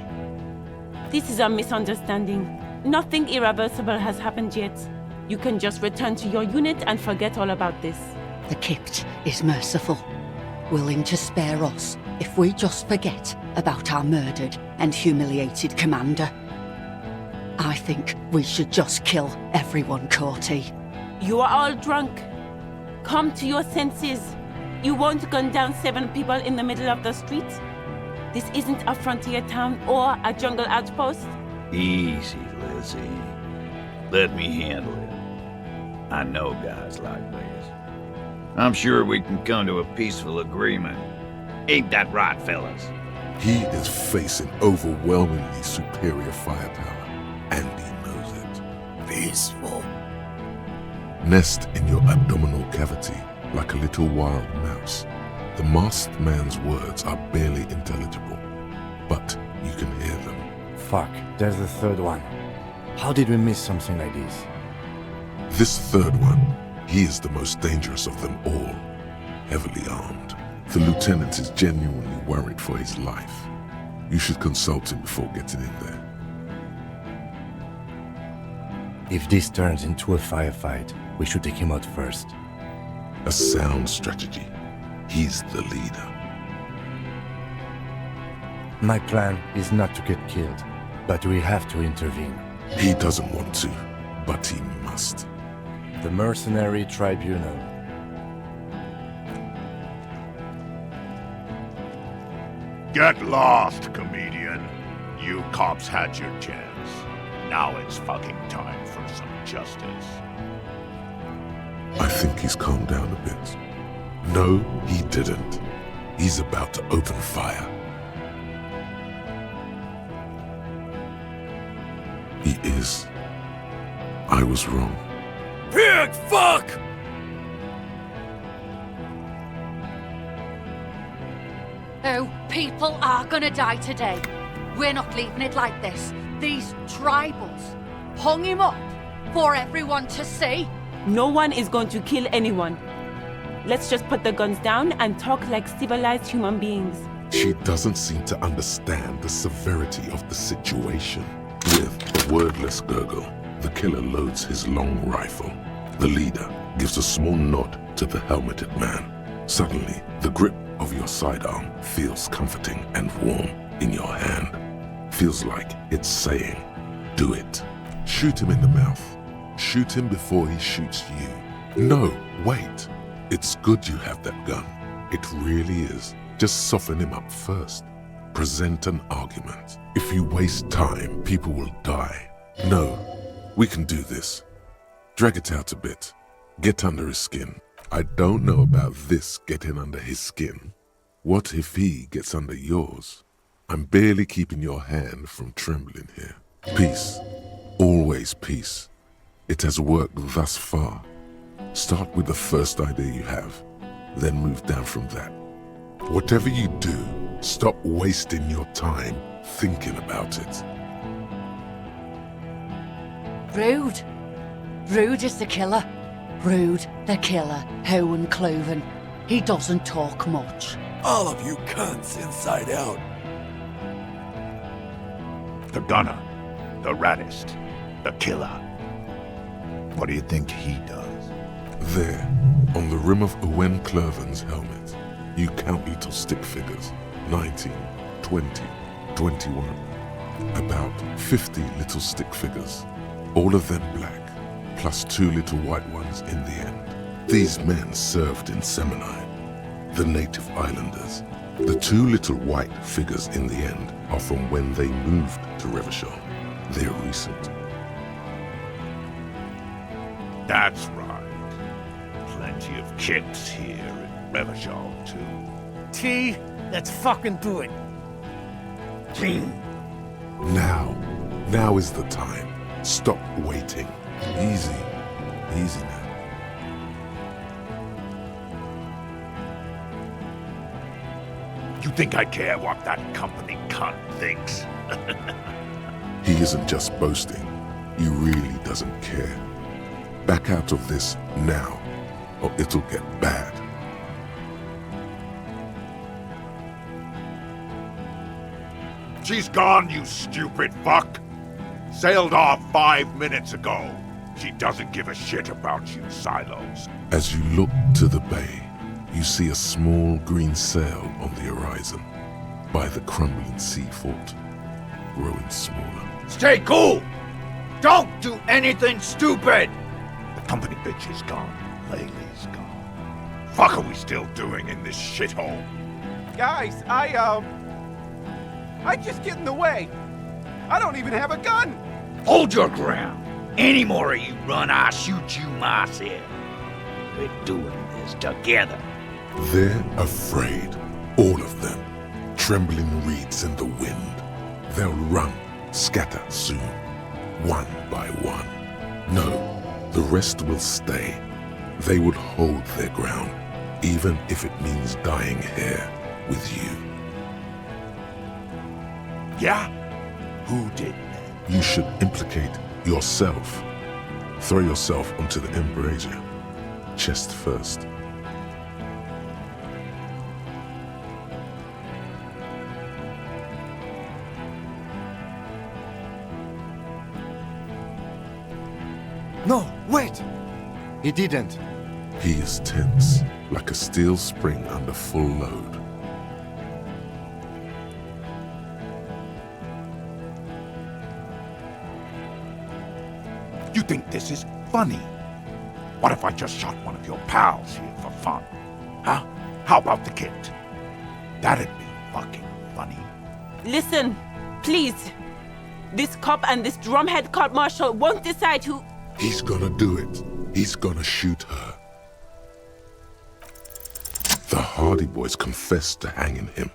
This is a misunderstanding. Nothing irreversible has happened yet. You can just return to your unit and forget all about this. The Kypt is merciful, willing to spare us if we just forget about our murdered and humiliated commander. I think we should just kill everyone, Courty. You are all drunk. Come to your senses. You won't gun down 7 people in the middle of the street. This isn't a frontier town or a jungle outpost. Easy, Lizzie. Let me handle it. I know guys like this. I'm sure we can come to a peaceful agreement. Ain't that right, fellas? He is facing overwhelmingly superior firepower, and he knows it. Peaceful. Nest in your abdominal cavity like a little wild mouse. The masked man's words are barely intelligible, but you can hear them. Fuck, there's the third one. How did we miss something like this? This third one, he is the most dangerous of them all, heavily armed. The lieutenant is genuinely worried for his life. You should consult him before getting in there. If this turns into a firefight, we should take him out first. A sound strategy. He's the leader. My plan is not to get killed, but we have to intervene. He doesn't want to, but he must. The Mercenary Tribunal. Get lost, comedian. You cops had your chance. Now it's fucking time for some justice. I think he's calmed down a bit. No, he didn't. He's about to open fire. He is. I was wrong. Pig fuck! Oh, people are gonna die today. We're not leaving it like this. These tribals hung him up for everyone to see. No one is going to kill anyone. Let's just put the guns down and talk like civilized human beings. She doesn't seem to understand the severity of the situation. With a wordless gurgle, the killer loads his long rifle. The leader gives a small nod to the helmeted man. Suddenly, the grip of your sidearm feels comforting and warm in your hand. Feels like it's saying, do it. Shoot him in the mouth. Shoot him before he shoots you. No, wait. It's good you have that gun. It really is. Just soften him up first. Present an argument. If you waste time, people will die. No, we can do this. Drag it out a bit. Get under his skin. I don't know about this getting under his skin. What if he gets under yours? I'm barely keeping your hand from trembling here. Peace. Always peace. It has worked thus far. Start with the first idea you have, then move down from that. Whatever you do, stop wasting your time thinking about it. Rude. Rude is the killer. Rude, the killer, Owen Cloven. He doesn't talk much. All of you cunts inside out. The gunner, the raddest, the killer. What do you think he does? There, on the rim of Owen Cloven's helmet, you count little stick figures. 19, 20, 21. About 50 little stick figures. All of them black, plus 2 little white ones in the end. These men served in Seminine, the native islanders. The 2 little white figures in the end are from when they moved to Revachol. They're recent. That's right. Plenty of kips here in Revachol, too. T, let's fucking do it. Now is the time. Stop waiting. Easy now. You think I care what that company cunt thinks? He isn't just boasting. He really doesn't care. Back out of this now, or it'll get bad. She's gone, you stupid fuck! Sailed off 5 minutes ago. She doesn't give a shit about you, Silos. As you look to the bay, you see a small green sail on the horizon by the crumbling sea fort, growing smaller. Stay cool! Don't do anything stupid! The company bitch is gone. Laylee's gone. Fuck are we still doing in this shithole? Guys, I just get in the way. I don't even have a gun. Hold your ground. Any more of you run, I'll shoot you myself. We're doing this together. They're afraid, all of them. Trembling reeds in the wind. They'll run, scatter soon, one by one. No, the rest will stay. They would hold their ground, even if it means dying here with you. Yeah? Who did that? You should implicate yourself. Throw yourself onto the embrasure, chest first. No, wait! He didn't. He is tense, like a steel spring under full load. You think this is funny? What if I just shot one of your pals here for fun? Huh? How about the kid? That'd be fucking funny. Listen, please. This cop and this drumhead cop marshal won't decide who... He's gonna do it. He's gonna shoot her. The Hardy Boys confessed to hanging him,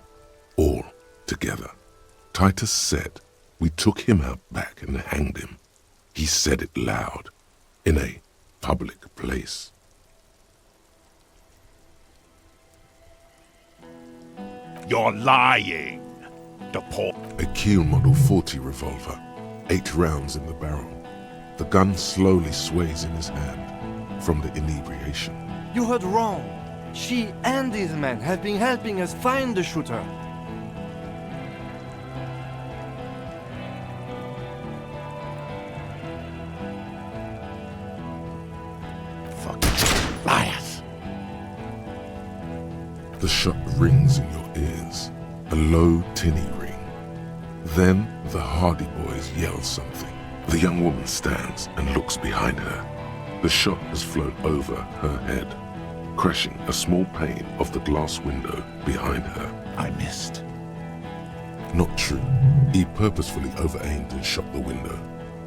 all together. Titus said, we took him out back and hanged him. He said it loud, in a public place. You're lying. A Kiel Model 40 revolver, 8 rounds in the barrel. The gun slowly sways in his hand from the inebriation. You heard wrong. She and these men have been helping us find the shooter. Fucking liars. The shot rings in your ears, a low, tinny ring. Then the Hardy Boys yell something. The young woman stands and looks behind her. The shot has flown over her head, crashing a small pane of the glass window behind her. I missed. Not true. He purposefully over-aimed and shot the window.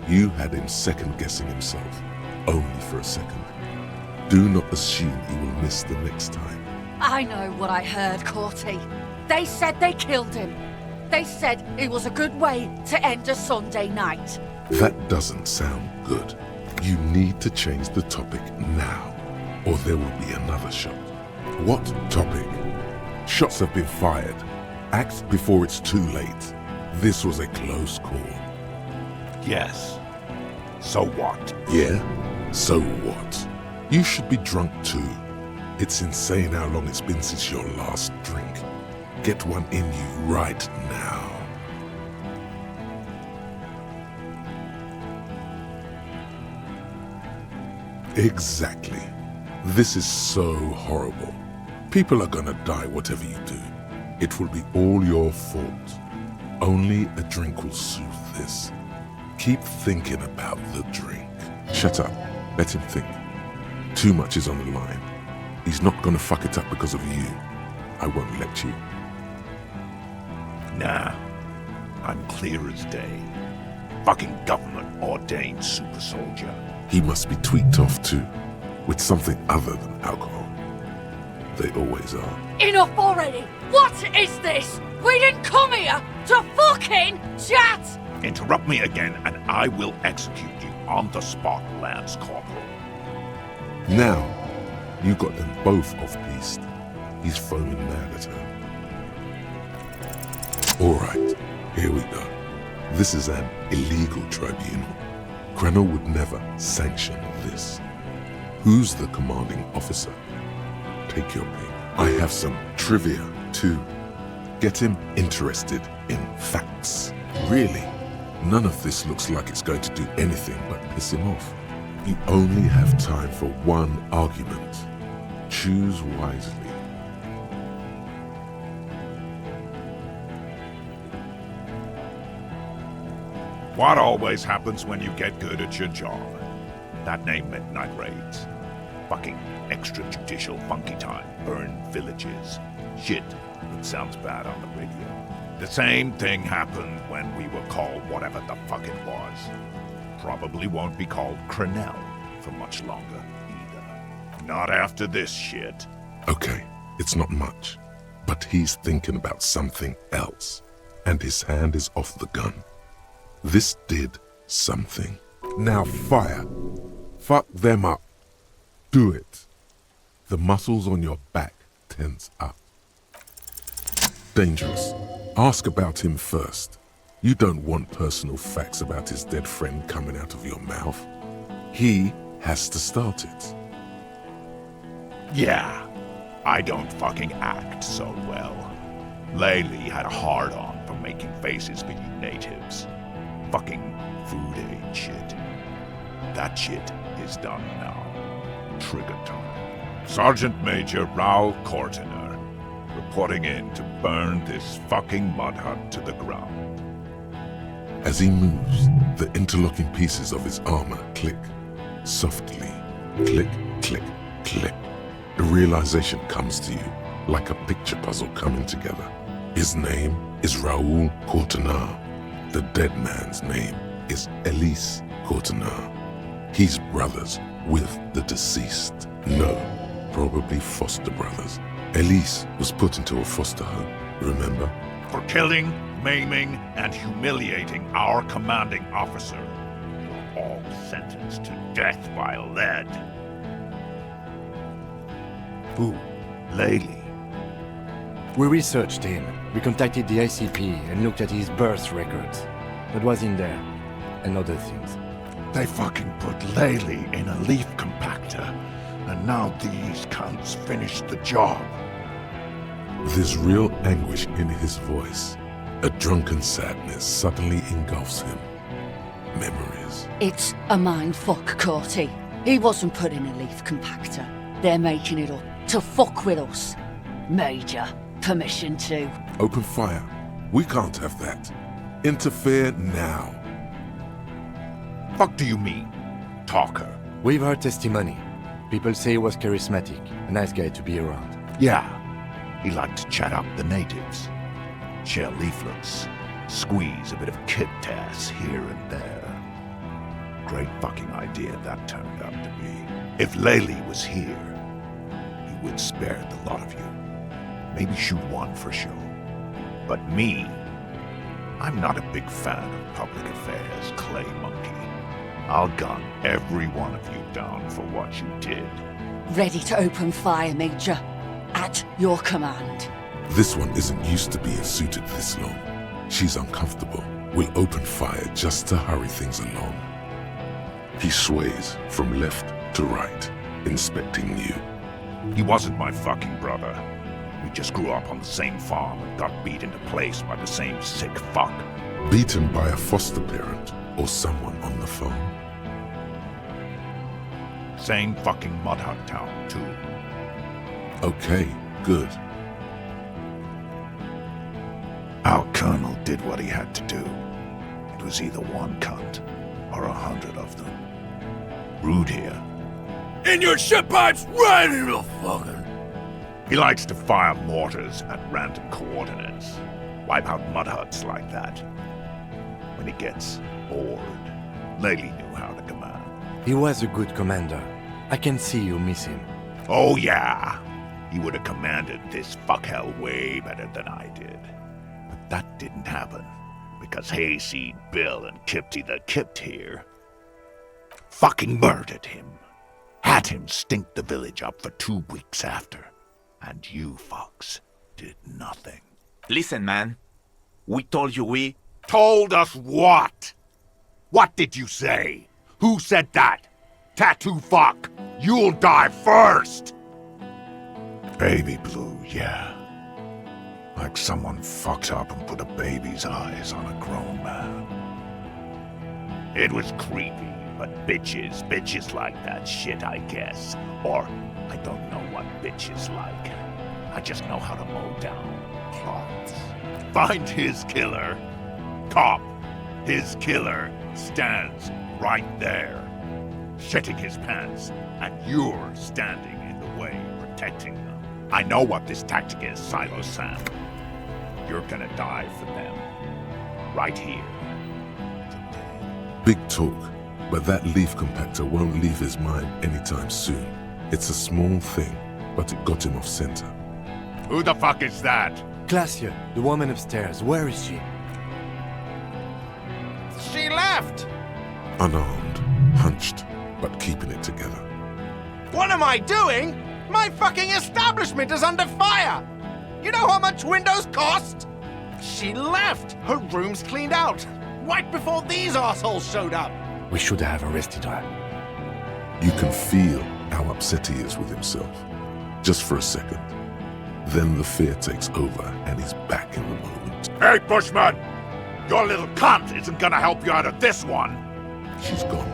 You had him second-guessing himself, only for a second. Do not assume he will miss the next time. I know what I heard, Corty. They said they killed him. They said it was a good way to end a Sunday night. That doesn't sound good. You need to change the topic now, or there will be another shot. What topic? Shots have been fired. Act before it's too late. This was a close call. Yes. So what? Yeah? So what? You should be drunk too. It's insane how long it's been since your last drink. Get one in you right now. Exactly. This is so horrible. People are gonna die whatever you do. It will be all your fault. Only a drink will soothe this. Keep thinking about the drink. Shut up. Let him think. Too much is on the line. He's not gonna fuck it up because of you. I won't let you. Nah. I'm clear as day. Fucking government-ordained super soldier. He must be tweaked off too, with something other than alcohol. They always are. Enough already! What is this? We didn't come here to fucking chat! Interrupt me again and I will execute you on the spot, Lance Corporal. Now, you got them both off-piste. He's foaming mad at her. Alright, here we go. This is an illegal tribunal. Krenner would never sanction this. Who's the commanding officer? Take your pick. I have some trivia, too. Get him interested in facts. Really, none of this looks like it's going to do anything but piss him off. You only have time for one argument. Choose wisely. What always happens when you get good at your job? That name meant night raids. Fucking extrajudicial funky time. Burn villages. Shit. It sounds bad on the radio. The same thing happened when we were called whatever the fuck it was. Probably won't be called Crenell for much longer, either. Not after this shit. Okay, it's not much, but he's thinking about something else, and his hand is off the gun. This did something. Now fire. Fuck them up. Do it. The muscles on your back tense up. Dangerous. Ask about him first. You don't want personal facts about his dead friend coming out of your mouth. He has to start it. Yeah, I don't fucking act so well. Laylee had a hard-on for making faces for you natives. Fucking food aid shit. That shit is done now. Trigger time. Sergeant Major Raoul Cortiner, reporting in to burn this fucking mud hut to the ground. As he moves, the interlocking pieces of his armor click, softly. Click, click, click. The realization comes to you, like a picture puzzle coming together. His name is Raoul Cortiner. The dead man's name is Elise Cortiner. He's brothers with the deceased. No, probably foster brothers. Elise was put into a foster home, remember? For killing, maiming, and humiliating our commanding officer. You're all sentenced to death by lead. Who? Laylee. We researched him. We contacted the ICP and looked at his birth records. That was in there. And other things. They fucking put Laylee in a leaf compactor, and now these cunts finished the job. There's real anguish in his voice. A drunken sadness suddenly engulfs him. Memories. It's a mind fuck, Corty. He wasn't put in a leaf compactor. They're making it up to fuck with us. Major, permission to... Open fire. We can't have that. Interfere now. Fuck do you mean, talker? We've heard testimony. People say he was charismatic, a nice guy to be around. Yeah, he liked to chat up the natives. Share leaflets, squeeze a bit of kit-tass here and there. Great fucking idea that turned out to be. If Laylee was here, he we'd spare the lot of you. Maybe shoot one for show. But me, I'm not a big fan of public affairs, Clay Monkey. I'll gun every one of you down for what you did. Ready to open fire, Major. At your command. This one isn't used to being suited this long. She's uncomfortable. We'll open fire just to hurry things along. He sways from left to right, inspecting you. He wasn't my fucking brother. We just grew up on the same farm and got beat into place by the same sick fuck. Beaten by a foster parent or someone on the farm. Same fucking mud hut town, too. Okay, good. Our colonel did what he had to do. It was either one cunt or 100 of them. Rude here. In your shit pipes, right in the fucking... He likes to fire mortars at random coordinates. Wipe out mud huts like that. When he gets bored, Laley knew how to command. He was a good commander. I can see you miss him. Oh yeah, he would have commanded this fuckhell way better than I did. But that didn't happen, because Hayseed Bill and Kipty the Kipt here fucking murdered him. Had him stink the village up for 2 weeks after. And you fucks did nothing. Listen, man. We told you we... Told us what? What did you say? Who said that? Tattoo fuck! You'll die first! Baby blue, yeah. Like someone fucked up and put a baby's eyes on a grown man. It was creepy, but bitches like that shit, I guess. Or, I don't know what bitches like. I just know how to mow down plots. Find his killer. Cop, his killer, stands right there. Shitting his pants, and you're standing in the way, protecting them. I know what this tactic is, Silo Sam. You're gonna die for them. Right here. Big talk, but that leaf compactor won't leave his mind anytime soon. It's a small thing, but it got him off center. Who the fuck is that? Glacia, the woman upstairs, where is she? She left! Unarmed, hunched, but keeping it together. What am I doing? My fucking establishment is under fire! You know how much windows cost? She left! Her room's cleaned out! Right before these assholes showed up! We should have arrested her. You can feel how upset he is with himself. Just for a second. Then the fear takes over and he's back in the moment. Hey, Bushman! Your little cunt isn't gonna help you out of this one! She's gone.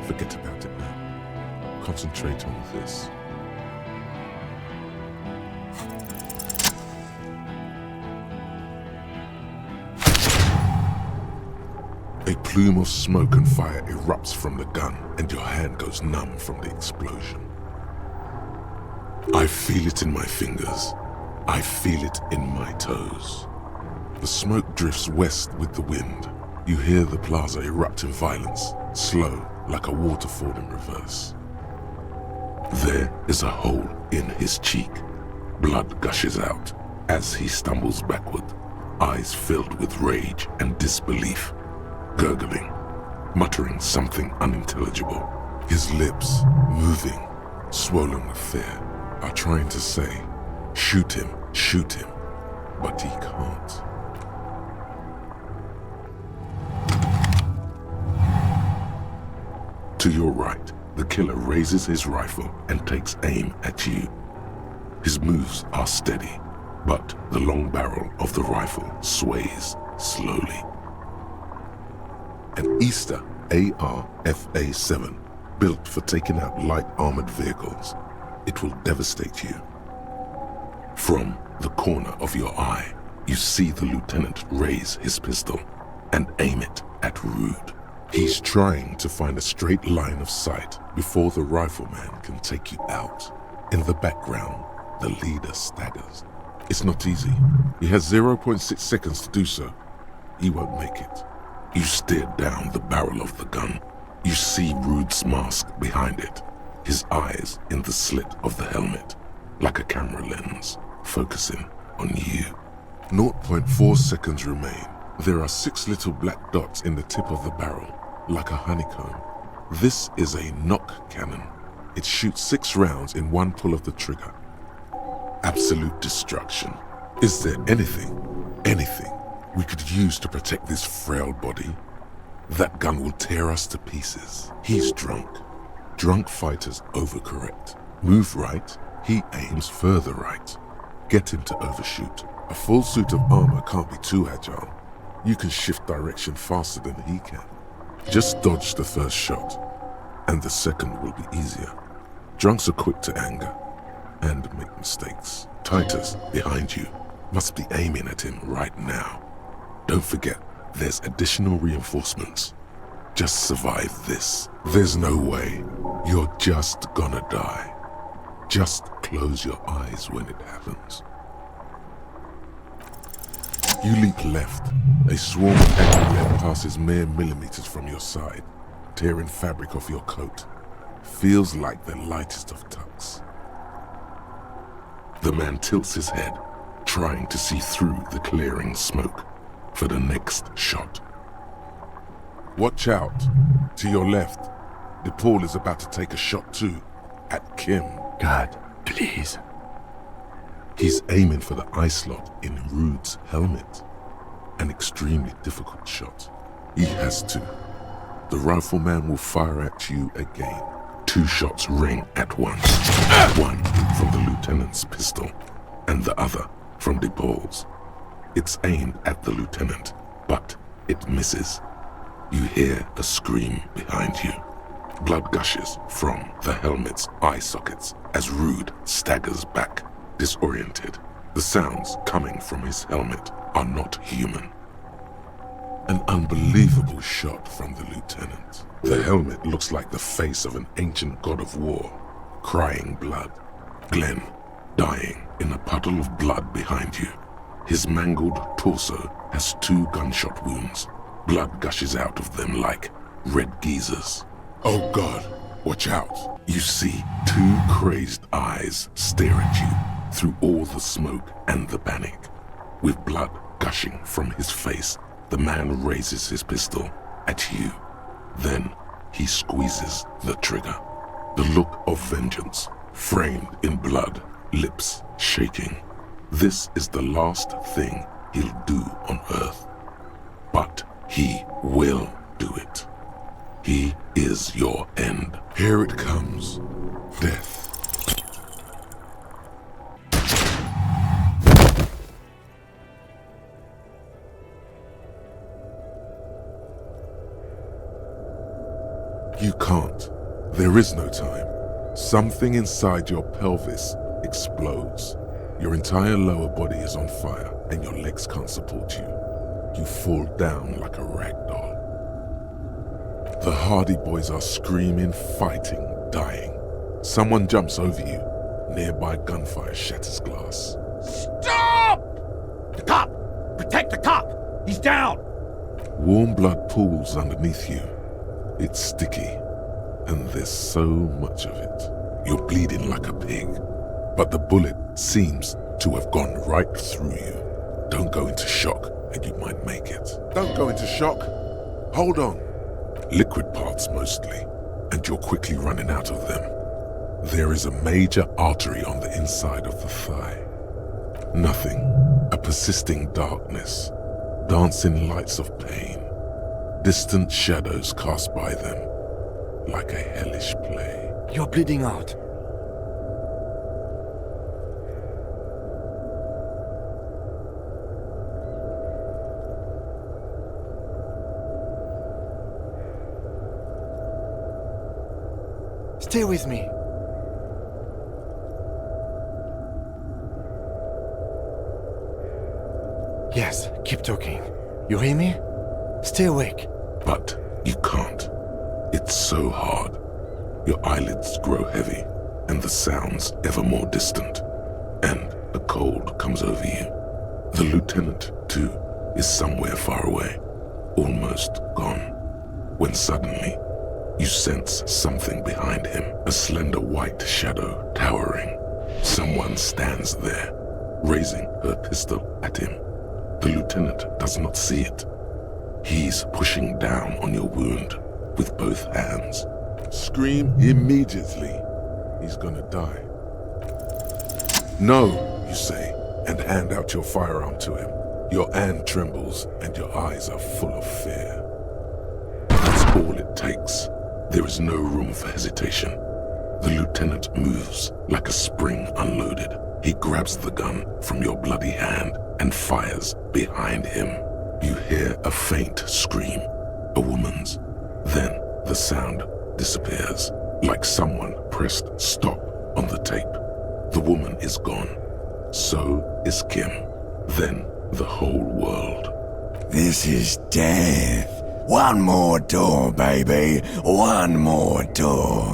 Forget about it now. Concentrate on this. A plume of smoke and fire erupts from the gun, and your hand goes numb from the explosion. I feel it in my fingers. I feel it in my toes. The smoke drifts west with the wind. You hear the plaza erupt in violence, slow like a waterfall in reverse. There is a hole in his cheek. Blood gushes out as he stumbles backward, eyes filled with rage and disbelief. Gurgling, muttering something unintelligible. His lips, moving, swollen with fear, are trying to say, shoot him, but he can't. To your right, the killer raises his rifle and takes aim at you. His moves are steady, but the long barrel of the rifle sways slowly. An Easter AR-FA-7, built for taking out light armored vehicles. It will devastate you. From the corner of your eye, you see the lieutenant raise his pistol and aim it at Rude. He's trying to find a straight line of sight before the rifleman can take you out. In the background, the leader staggers. It's not easy. He has 0.6 seconds to do so. He won't make it. You stare down the barrel of the gun. You see Rude's mask behind it, his eyes in the slit of the helmet. like a camera lens, focusing on you. 0.4 seconds remain. There are 6 little black dots in the tip of the barrel, like a honeycomb. This is a knock cannon. It shoots 6 rounds in one pull of the trigger. Absolute destruction. Is there anything we could use to protect this frail body? That gun will tear us to pieces. He's drunk. Drunk fighters overcorrect. Move right, he aims further right. Get him to overshoot. A full suit of armor can't be too agile. You can shift direction faster than he can. Just dodge the first shot, and the second will be easier. Drunks are quick to anger and make mistakes. Titers, behind you, must be aiming at him right now. Don't forget, there's additional reinforcements. Just survive this. There's no way. You're just gonna die. Just close your eyes when it happens. You leap left. A swarm of angry lead passes mere millimeters from your side, tearing fabric off your coat. Feels like the lightest of tucks. The man tilts his head, trying to see through the clearing smoke for the next shot. Watch out. To your left, DePaul is about to take a shot too, at Kim. God, please. He's aiming for the eye slot in Rude's helmet. An extremely difficult shot. He has to. The rifleman will fire at you again. 2 shots ring at once. One from the lieutenant's pistol, and the other from DePaul's. It's aimed at the lieutenant, but it misses. You hear a scream behind you. Blood gushes from the helmet's eye sockets as Rude staggers back, disoriented. The sounds coming from his helmet are not human. An unbelievable shot from the lieutenant. The helmet looks like the face of an ancient god of war, crying blood. Glenn, dying in a puddle of blood behind you. His mangled torso has 2 gunshot wounds. Blood gushes out of them like red geysers. Oh God, watch out. You see 2 crazed eyes stare at you through all the smoke and the panic. With blood gushing from his face, the man raises his pistol at you. Then he squeezes the trigger. The look of vengeance, framed in blood, lips shaking. This is the last thing he'll do on Earth. But he will do it. He is your end. Here it comes. Death. You can't. There is no time. Something inside your pelvis explodes. Your entire lower body is on fire and your legs can't support you. You fall down like a rag doll. The Hardy Boys are screaming, fighting, dying. Someone jumps over you. Nearby gunfire shatters glass. Stop! The cop! Protect the cop! He's down! Warm blood pools underneath you. It's sticky, and there's so much of it. You're bleeding like a pig, but the bullet seems to have gone right through you. Don't go into shock, and you might make it. Don't go into shock. Hold on. Liquid parts mostly, and you're quickly running out of them. There is a major artery on the inside of the thigh. Nothing. A persisting darkness. Dancing lights of pain. Distant shadows cast by them, like a hellish play. You're bleeding out. Stay with me. Yes, keep talking. You hear me? Stay awake. But you can't. It's so hard. Your eyelids grow heavy, and the sounds ever more distant. And a cold comes over you. The lieutenant, too, is somewhere far away, almost gone. When suddenly, you sense something behind him, a slender white shadow towering. Someone stands there, raising her pistol at him. The lieutenant does not see it. He's pushing down on your wound with both hands. Scream immediately. He's gonna die. No, you say, and hand out your firearm to him. Your hand trembles and your eyes are full of fear. That's all it takes. There is no room for hesitation. The lieutenant moves like a spring unloaded. He grabs the gun from your bloody hand and fires behind him. You hear a faint scream, a woman's. Then the sound disappears, like someone pressed stop on the tape. The woman is gone. So is Kim. Then the whole world. This is death. One more door, baby. One more door.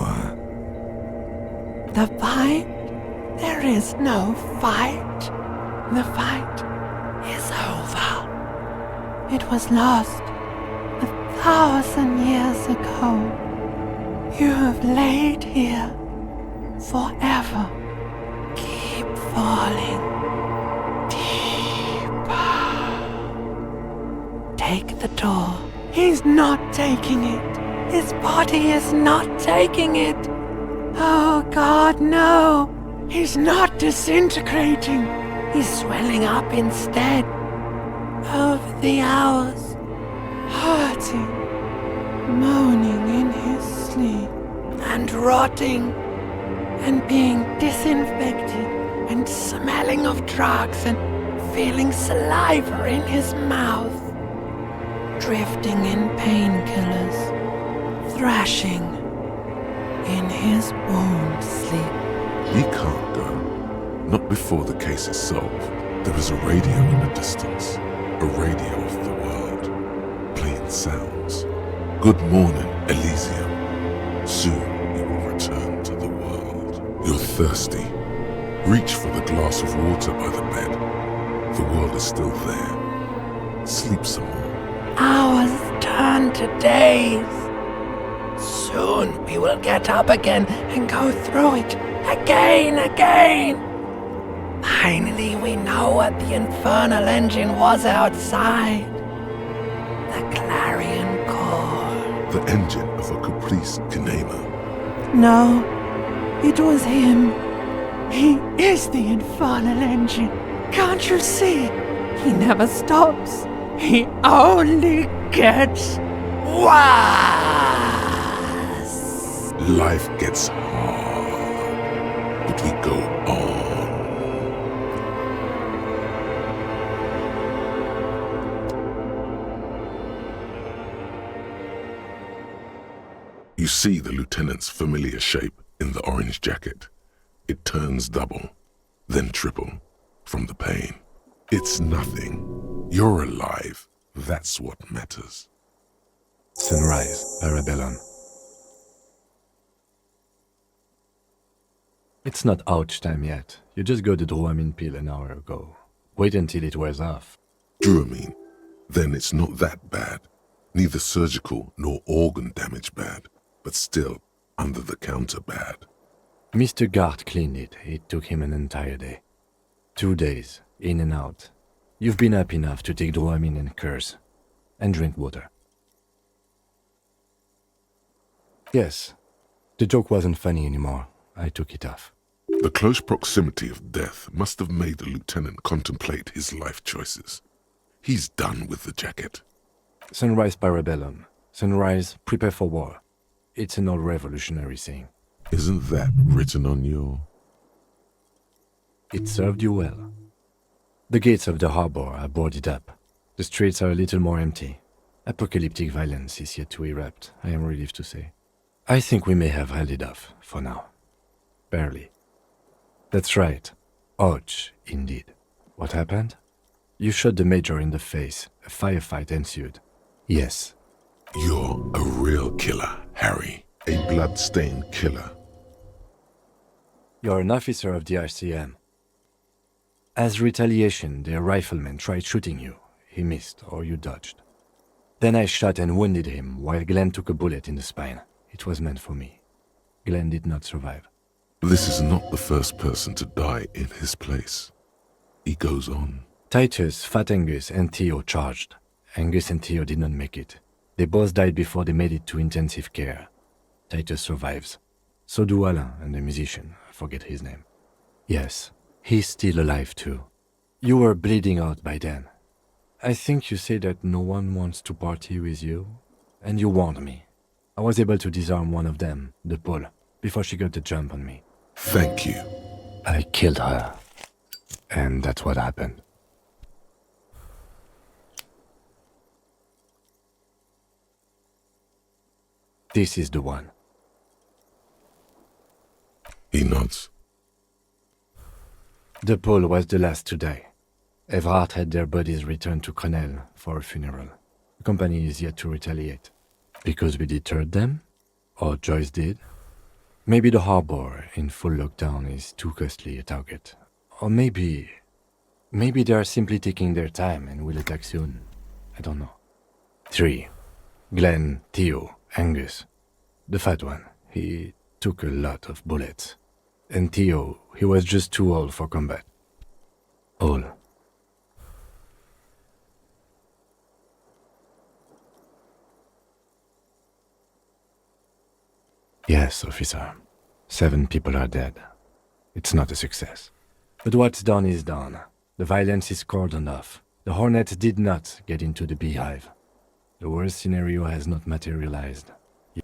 The fight? There is no fight. The fight is over. It was lost 1,000 years ago. You have laid here forever. Keep falling deeper. Take the door. He's not taking it. His body is not taking it. Oh God, no. He's not disintegrating. He's swelling up instead. Over the hours, hurting, moaning in his sleep, and rotting, and being disinfected, and smelling of drugs, and feeling saliva in his mouth, drifting in painkillers, thrashing in his wound sleep. He can't go. Not before the case is solved. There is a radio in the distance. A radio of the world. Playing sounds. Good morning, Elysium. Soon you will return to the world. You're thirsty. Reach for the glass of water by the bed. The world is still there. Sleep some more. Hours turn to days. Soon we will get up again and go through it again. Finally we know what the infernal engine was outside. The clarion call. The engine of a Caprice Kinema. No, it was him. He is the infernal engine. Can't you see? He never stops. He only gets worse. Life gets hard, but we go on. You see the lieutenant's familiar shape in the orange jacket. It turns double, then triple, from the pain. It's nothing. You're alive. That's what matters. Sunrise, Parabellum. It's not ouch time yet. You just got the Dramamine pill an hour ago. Wait until it wears off. Dramamine? Then it's not that bad. Neither surgical nor organ damage bad, but still under-the-counter bad. Mr. Gart cleaned it. It took him an entire day. 2 days, in and out. You've been up enough to take Dramamine and curse. And drink water. Yes, the joke wasn't funny anymore. I took it off. The close proximity of death must have made the lieutenant contemplate his life choices. He's done with the jacket. Sunrise, Parabellum. Sunrise, prepare for war. It's an old revolutionary saying. Isn't that written on your... It served you well. The gates of the harbor are boarded up. The streets are a little more empty. Apocalyptic violence is yet to erupt, I am relieved to say. I think we may have held it off, for now. Barely. That's right. Ouch, indeed. What happened? You shot the major in the face. A firefight ensued. Yes. You're a real killer, Harry. A blood-stained killer. You're an officer of the RCM. As retaliation, the rifleman tried shooting you. He missed, or you dodged. Then I shot and wounded him, while Glenn took a bullet in the spine. It was meant for me. Glenn did not survive. This is not the first person to die in his place. He goes on. Titus, Fat Angus, and Theo charged. Angus and Theo did not make it. They both died before they made it to intensive care. Titus survives. So do Alain and the musician. I forget his name. Yes, he's still alive too. You were bleeding out by then. I think you say that no one wants to party with you, and you warned me. I was able to disarm one of them, the Pole, before she got the jump on me. Thank you. I killed her, and that's what happened. This is the one. He nods. The Pole was the last to die. Everhart had their bodies returned to Crenel for a funeral. The company is yet to retaliate. Because we deterred them? Or Joyce did? Maybe the harbor in full lockdown is too costly a target. Or maybe they are simply taking their time and will attack soon. I don't know. 3. Glenn, Theo, Angus. The fat one, he took a lot of bullets. And Theo, he was just too old for combat. All. Yes, officer. 7 people are dead. It's not a success. But what's done is done. The violence is cordoned off. The Hornets did not get into the beehive. The worst scenario has not materialized.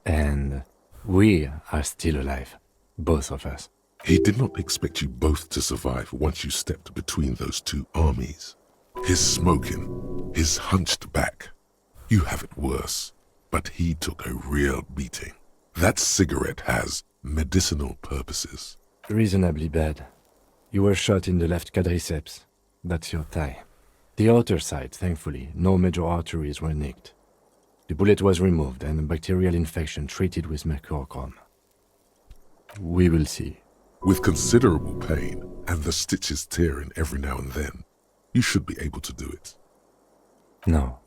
And we are still alive. Both of us. He did not expect you both to survive once you stepped between those two armies. His smoking, his hunched back. You have it worse, but he took a real beating. That cigarette has medicinal purposes. Reasonably bad. You were shot in the left quadriceps. That's your thigh. The outer side, thankfully, no major arteries were nicked. The bullet was removed and a bacterial infection treated with mercurochrome. We will see. With considerable pain and the stitches tearing every now and then, you should be able to do it. No.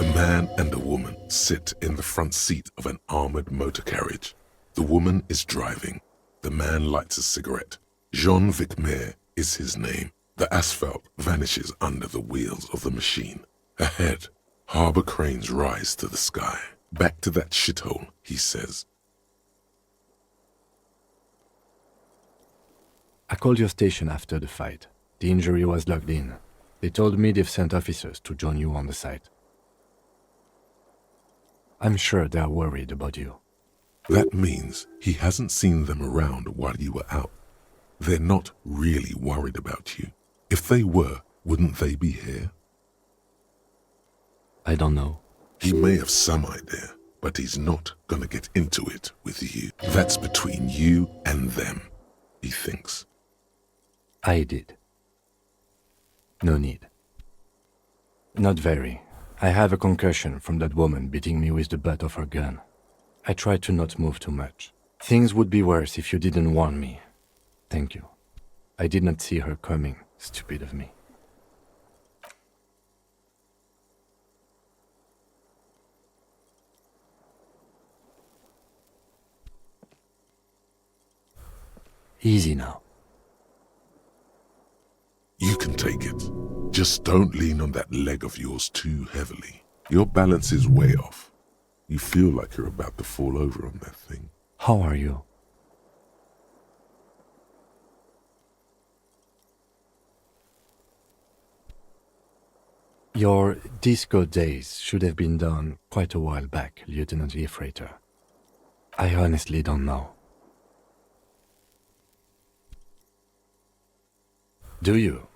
A man and a woman sit in the front seat of an armored motor carriage. The woman is driving. The man lights a cigarette. Jean Vicmer is his name. The asphalt vanishes under the wheels of the machine. Ahead, harbor cranes rise to the sky. Back to that shithole, he says. I called your station after the fight. The injury was logged in. They told me they've sent officers to join you on the site. I'm sure they're worried about you. That means he hasn't seen them around while you were out. They're not really worried about you. If they were, wouldn't they be here? I don't know. He may have some idea, but he's not gonna get into it with you. That's between you and them, he thinks. I did. No need. Not very. I have a concussion from that woman beating me with the butt of her gun. I tried to not move too much. Things would be worse if you didn't warn me. Thank you. I did not see her coming. Stupid of me. Easy now. You can take it. Just don't lean on that leg of yours too heavily. Your balance is way off. You feel like you're about to fall over on that thing. How are you? Your disco days should have been done quite a while back, Lieutenant Gefreiter. I honestly don't know. Do you?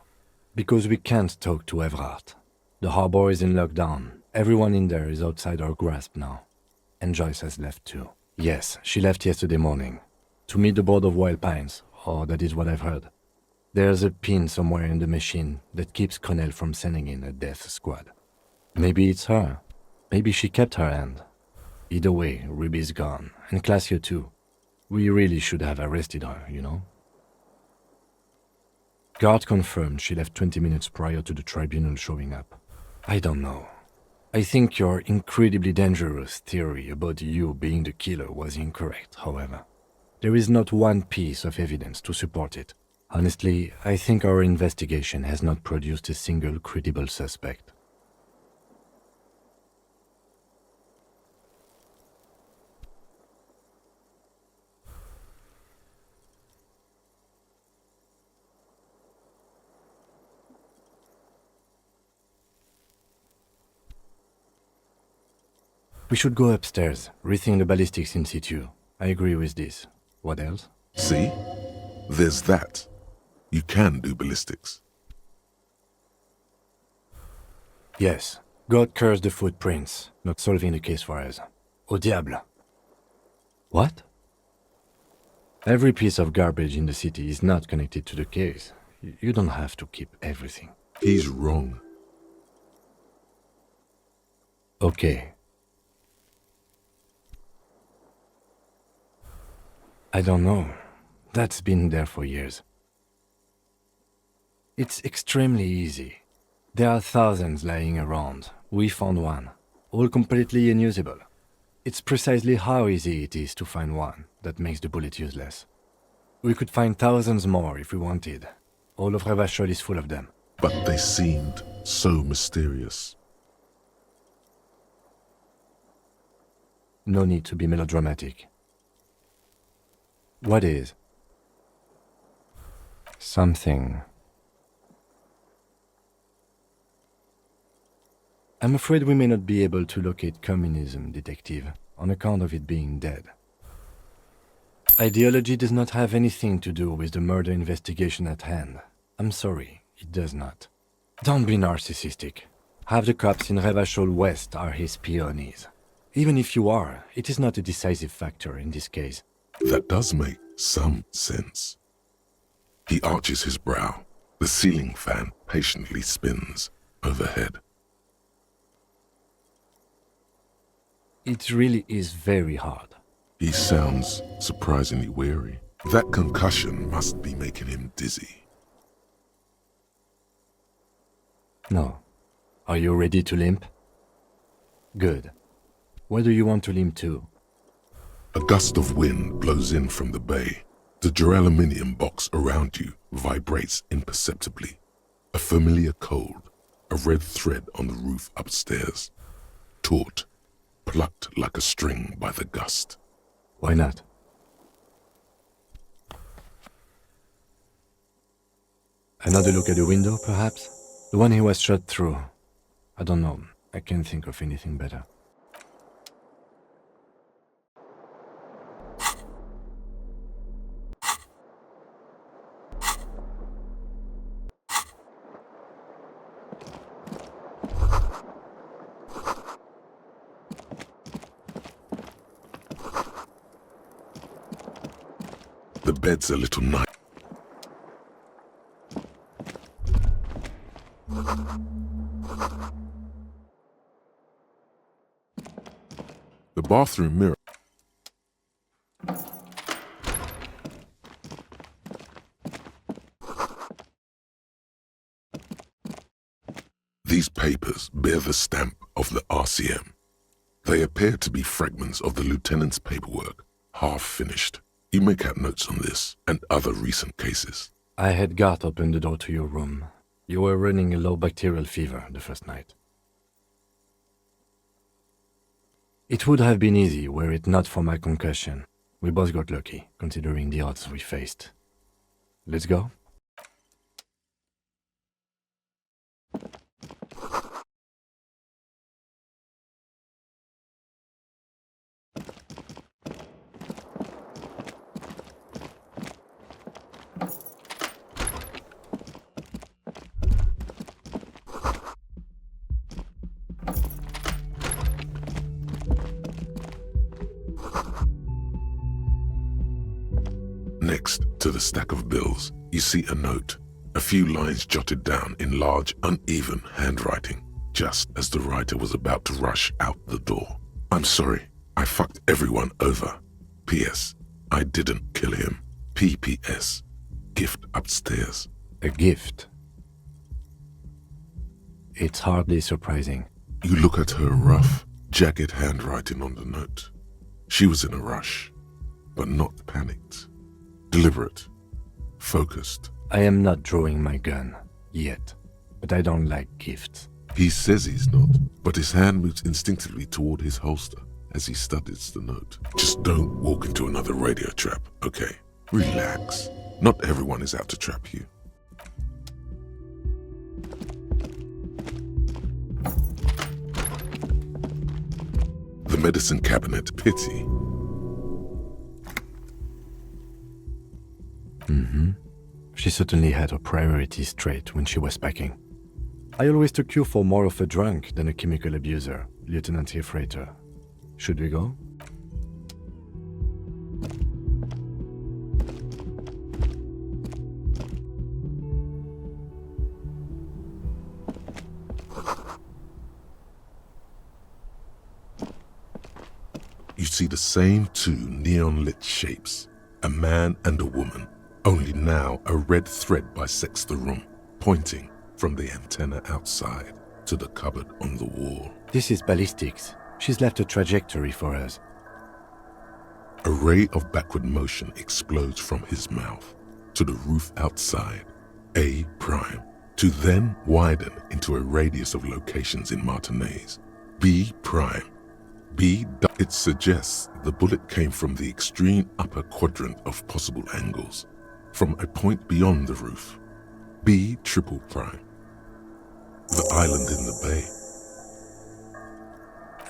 Because we can't talk to Everhart. The harbor is in lockdown. Everyone in there is outside our grasp now. And Joyce has left too. Yes, she left yesterday morning. To meet the board of Wild Pines, or that is what I've heard. There's a pin somewhere in the machine that keeps Connell from sending in a death squad. Maybe it's her. Maybe she kept her hand. Either way, Ruby's gone, and Classio too. We really should have arrested her, you know? Guard confirmed she left 20 minutes prior to the Tribunal showing up. I don't know. I think your incredibly dangerous theory about you being the killer was incorrect, however. There is not one piece of evidence to support it. Honestly, I think our investigation has not produced a single credible suspect. We should go upstairs, rethink the ballistics in situ. I agree with this. What else? See? There's that. You can do ballistics. Yes. God curse the footprints. Not solving the case for us. Au diable. What? Every piece of garbage in the city is not connected to the case. You don't have to keep everything. He's wrong. Okay. I don't know. That's been there for years. It's extremely easy. There are thousands lying around. We found one. All completely unusable. It's precisely how easy it is to find one that makes the bullet useless. We could find thousands more if we wanted. All of Revachol is full of them. But they seemed so mysterious. No need to be melodramatic. What is? Something. I'm afraid we may not be able to locate communism, Detective, on account of it being dead. Ideology does not have anything to do with the murder investigation at hand. I'm sorry, it does not. Don't be narcissistic. Half the cops in Revachol West are his peonies. Even if you are, it is not a decisive factor in this case. That does make some sense. He arches his brow. The ceiling fan patiently spins overhead. It really is very hard. He sounds surprisingly weary. That concussion must be making him dizzy. No. Are you ready to limp? Good. Where do you want to limp to? A gust of wind blows in from the bay. The duraluminum box around you vibrates imperceptibly. A familiar cold, a red thread on the roof upstairs. Taut, plucked like a string by the gust. Why not? Another look at the window, perhaps? The one he was shot through. I don't know. I can't think of anything better. The bed's a little nice. The bathroom mirror. These papers bear the stamp of the RCM. They appear to be fragments of the lieutenant's paperwork, half finished. You make out notes on this and other recent cases. I had Gart open the door to your room. You were running a low bacterial fever the first night. It would have been easy were it not for my concussion. We both got lucky, considering the odds we faced. Let's go? Next to the stack of bills, you see a note, a few lines jotted down in large, uneven handwriting, just as the writer was about to rush out the door. I'm sorry, I fucked everyone over. P.S. I didn't kill him. P.P.S. Gift upstairs. A gift? It's hardly surprising. You look at her rough, jagged handwriting on the note. She was in a rush. but not panicked. Deliberate. Focused. I am not drawing my gun, yet, but I don't like gifts. He says he's not, but his hand moves instinctively toward his holster as he studies the note. Just don't walk into another radio trap, okay? Relax. Not everyone is out to trap you. The medicine cabinet, pity. She certainly had her priorities straight when she was packing. I always took you for more of a drunk than a chemical abuser, Lieutenant Hefreiter. Should we go? You see the same two neon-lit shapes, a man and a woman, only now a red thread bisects the room, pointing from the antenna outside to the cupboard on the wall. This is ballistics. She's left a trajectory for us. A ray of backward motion explodes from his mouth to the roof outside, A prime, to then widen into a radius of locations in Martinez, B prime. It suggests the bullet came from the extreme upper quadrant of possible angles, from a point beyond the roof, B triple prime, the island in the bay.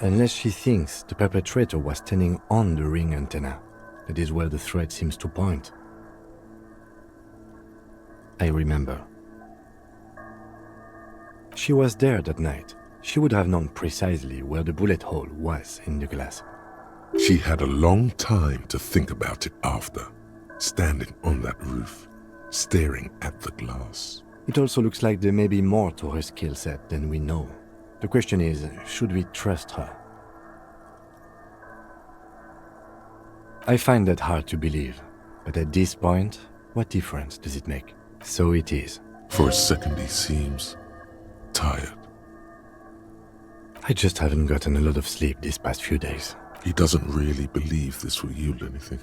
Unless she thinks the perpetrator was standing on the ring antenna. That is where the thread seems to point. I remember. She was there that night. She would have known precisely where the bullet hole was in the glass. She had a long time to think about it after, standing on that roof, staring at the glass. It also looks like there may be more to her skill set than we know. The question is, should we trust her? I find that hard to believe, but at this point, what difference does it make? So it is. For a second he seems tired. I just haven't gotten a lot of sleep these past few days. He doesn't really believe this will yield anything.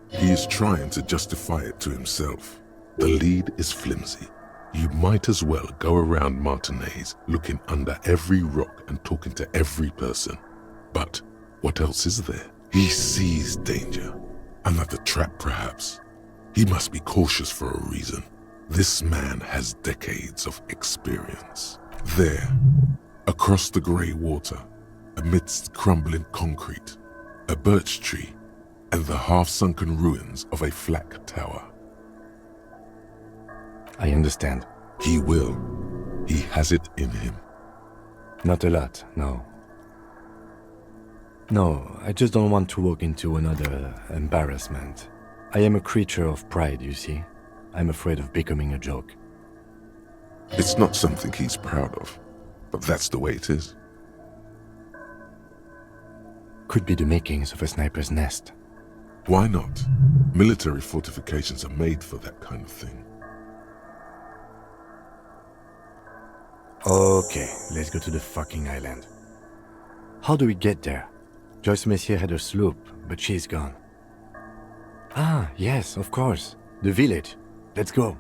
He is trying to justify it to himself. The lead is flimsy. You might as well go around Martinez looking under every rock and talking to every person. But what else is there? He sees danger. Another trap, perhaps. He must be cautious for a reason. This man has decades of experience. There, across the grey water, amidst crumbling concrete, a birch tree, and the half-sunken ruins of a flak tower. I understand. He will. He has it in him. Not a lot, no. No, I just don't want to walk into another embarrassment. I am a creature of pride, you see. I'm afraid of becoming a joke. It's not something he's proud of, but that's the way it is. Could be the makings of a sniper's nest. Why not? Military fortifications are made for that kind of thing. Okay, let's go to the fucking island. How do we get there? Joyce Messier had a sloop, but she's gone. Ah, yes, of course. The village. Let's go.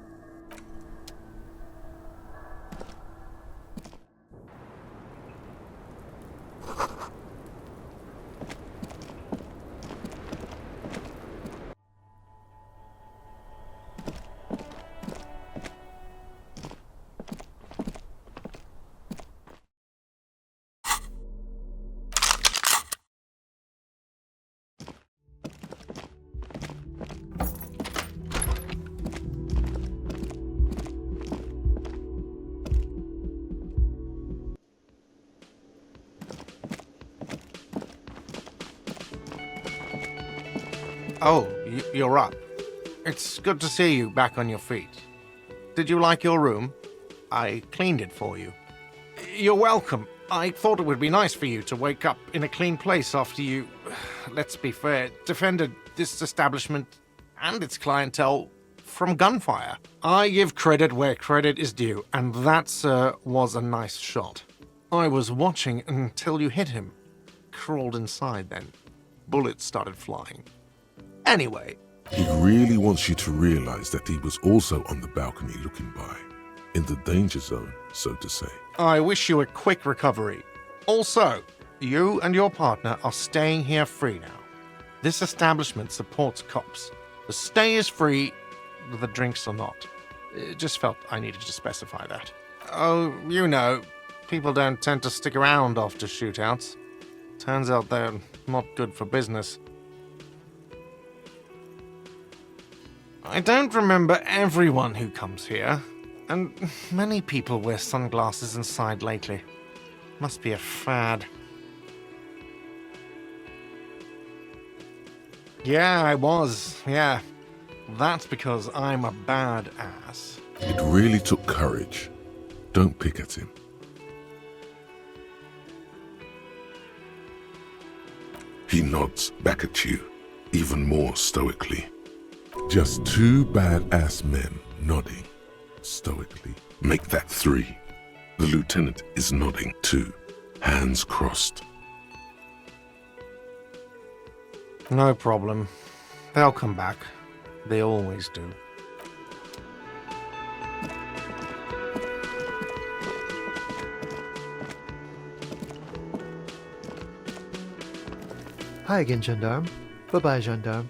Oh, you're up. It's good to see you back on your feet. Did you like your room? I cleaned it for you. You're welcome. I thought it would be nice for you to wake up in a clean place after you, let's be fair, defended this establishment and its clientele from gunfire. I give credit where credit is due, and that, sir, was a nice shot. I was watching until you hit him. Crawled inside then. Bullets started flying. Anyway. He really wants you to realize that he was also on the balcony looking by. In the danger zone, so to say. I wish you a quick recovery. Also, you and your partner are staying here free now. This establishment supports cops. The stay is free, the drinks are not. It just felt I needed to specify that. Oh, you know, people don't tend to stick around after shootouts. Turns out they're not good for business. I don't remember everyone who comes here, and many people wear sunglasses inside lately. Must be a fad. Yeah, I was, yeah. That's because I'm a badass. It really took courage. Don't pick at him. He nods back at you, even more stoically. Just two badass men nodding stoically. Make that three. The lieutenant is nodding too, hands crossed. No problem. They'll come back. They always do. Hi again, gendarme. Bye-bye, gendarme.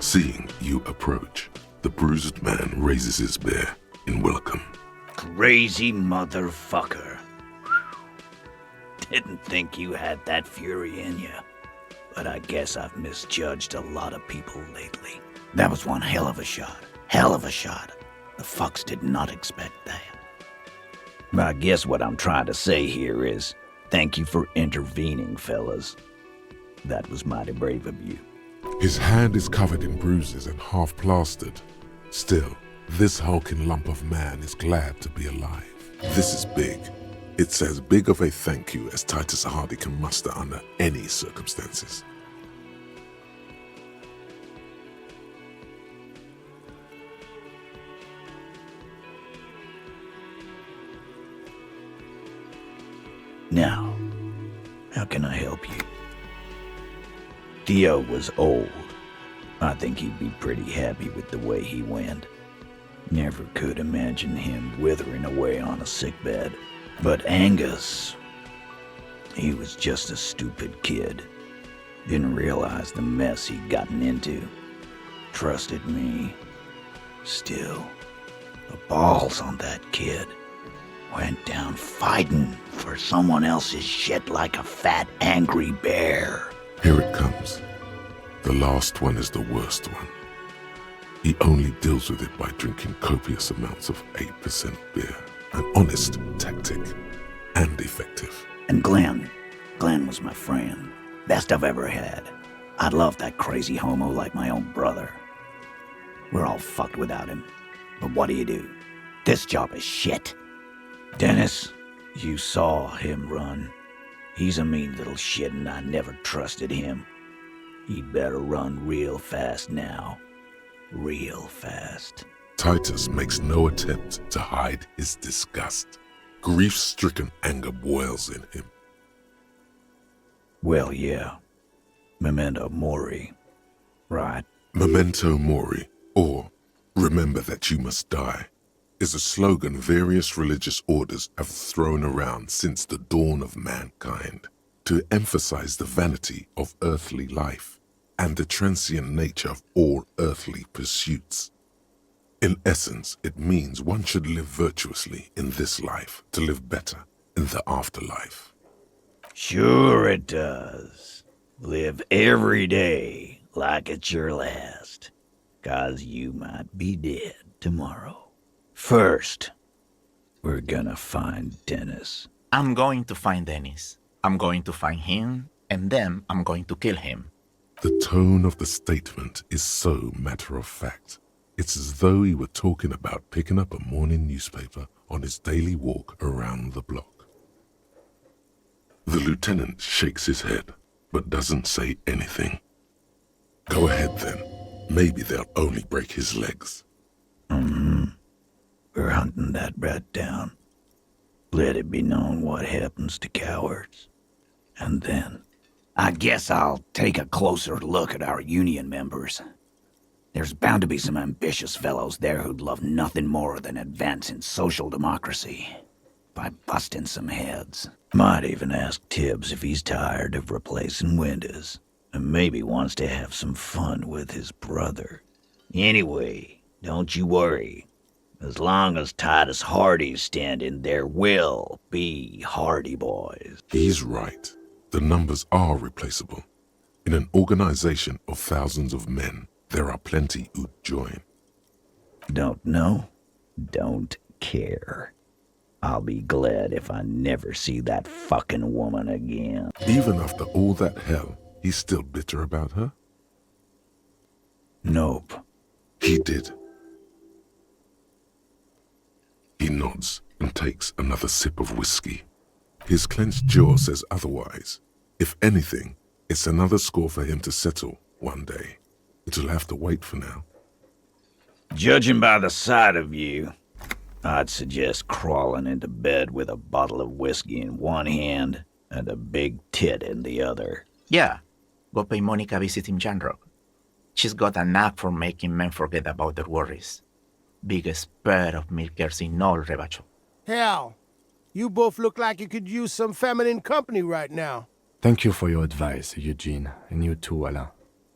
Seeing you approach, the bruised man raises his bear in welcome. Crazy motherfucker. Didn't think you had that fury in you. But I guess I've misjudged a lot of people lately. That was one hell of a shot. Hell of a shot. The fucks did not expect that. I guess what I'm trying to say here is, thank you for intervening, fellas. That was mighty brave of you. His hand is covered in bruises and half plastered. Still, this hulking lump of man is glad to be alive. This is big. It's as big of a thank you as Titus Hardy can muster under any circumstances. Now, how can I help you? Theo was old. I think he'd be pretty happy with the way he went. Never could imagine him withering away on a sickbed. But Angus, he was just a stupid kid. Didn't realize the mess he'd gotten into. Trusted me. Still, the balls on that kid. Went down fighting for someone else's shit like a fat, angry bear. Here it comes. The last one is the worst one. He only deals with it by drinking copious amounts of 8% beer. An honest tactic, and effective. And Glenn was my friend. Best I've ever had. I'd love that crazy homo like my own brother. We're all fucked without him. But what do? This job is shit. Dennis, you saw him run. He's a mean little shit and I never trusted him. He'd better run real fast now. Real fast. Titus makes no attempt to hide his disgust. Grief-stricken anger boils in him. Well, yeah. Memento Mori. Right. Memento Mori, or remember that you must die, is a slogan various religious orders have thrown around since the dawn of mankind to emphasize the vanity of earthly life and the transient nature of all earthly pursuits. In essence, it means one should live virtuously in this life to live better in the afterlife. Sure it does. Live every day like it's your last, 'cause you might be dead tomorrow. First, we're gonna find Dennis. I'm going to find Dennis. I'm going to find him, and then I'm going to kill him. The tone of the statement is so matter-of-fact. It's as though he were talking about picking up a morning newspaper on his daily walk around the block. The lieutenant shakes his head, but doesn't say anything. Go ahead then. Maybe they'll only break his legs. Mm-hmm. hunting that rat down. Let it be known what happens to cowards. And then, I guess I'll take a closer look at our union members. There's bound to be some ambitious fellows there who'd love nothing more than advancing social democracy by busting some heads. Might even ask Tibbs if he's tired of replacing windows, and maybe wants to have some fun with his brother. Anyway, don't you worry. As long as Titus Hardy's standing, there will be Hardy boys. He's right. The numbers are replaceable. In an organization of thousands of men, there are plenty who'd join. Don't know? Don't care. I'll be glad if I never see that fucking woman again. Even after all that hell, he's still bitter about her? Nope. He did. He nods and takes another sip of whiskey. His clenched jaw says otherwise. If anything, it's another score for him to settle one day. It'll have to wait for now. Judging by the sight of you, I'd suggest crawling into bed with a bottle of whiskey in one hand and a big tit in the other. Yeah, go pay Monica a visit in Janrock. She's got a knack for making men forget about their worries. Biggest pair of milkers in all Rebacho. Hell, you both look like you could use some feminine company right now. Thank you for your advice, Eugene, and you too, Alain.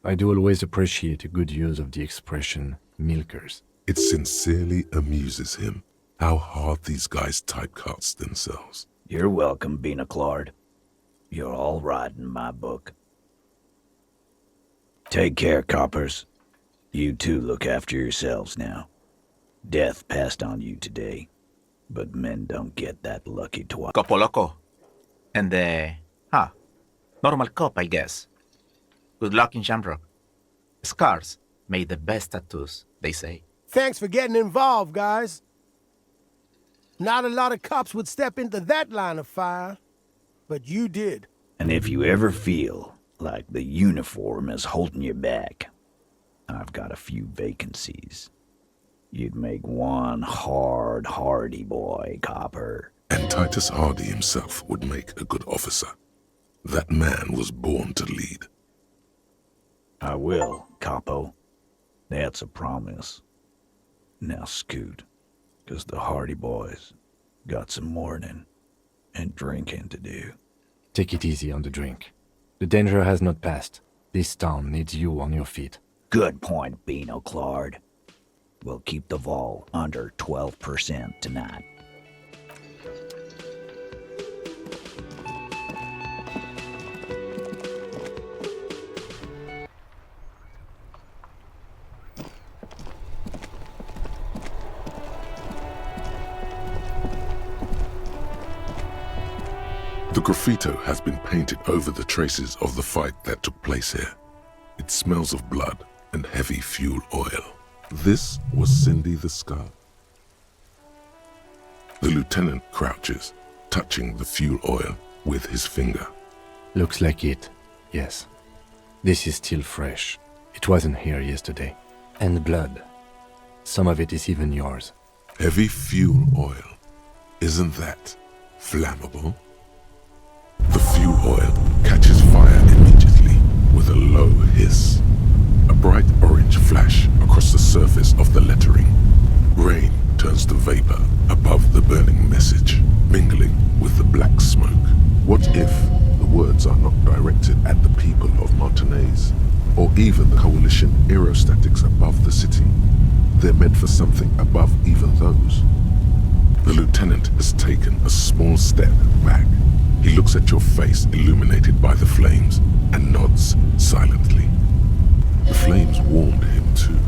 I do always appreciate a good use of the expression milkers. It sincerely amuses him how hard these guys typecast themselves. You're welcome, Bina Claude. You're all right in my book. Take care, coppers. You two look after yourselves now. Death passed on you today, but men don't get that lucky twice. Copo Loco. And normal cop, I guess. Good luck in Shamrock. Scars made the best tattoos, they say. Thanks for getting involved, guys. Not a lot of cops would step into that line of fire, but you did. And if you ever feel like the uniform is holding you back, I've got a few vacancies. You'd make one hardy boy, copper. And Titus Hardy himself would make a good officer. That man was born to lead. I will, capo. That's a promise. Now scoot, 'cause the Hardy boys got some mourning and drinking to do. Take it easy on the drink. The danger has not passed. This town needs you on your feet. Good point, Bino Claude. We'll keep the vol under 12% tonight. The graffito has been painted over the traces of the fight that took place here. It smells of blood and heavy fuel oil. This was Cindy the Scar. The lieutenant crouches, touching the fuel oil with his finger. Looks like it, yes. This is still fresh. It wasn't here yesterday. And blood. Some of it is even yours. Heavy fuel oil. Isn't that flammable? The fuel oil catches fire immediately with a low hiss. A bright orange flash across the surface of the lettering. Rain turns to vapor above the burning message, mingling with the black smoke. What if the words are not directed at the people of Martinez, or even the coalition aerostatics above the city? They're meant for something above even those. The lieutenant has taken a small step back. He looks at your face illuminated by the flames and nods silently. The flames warmed him too.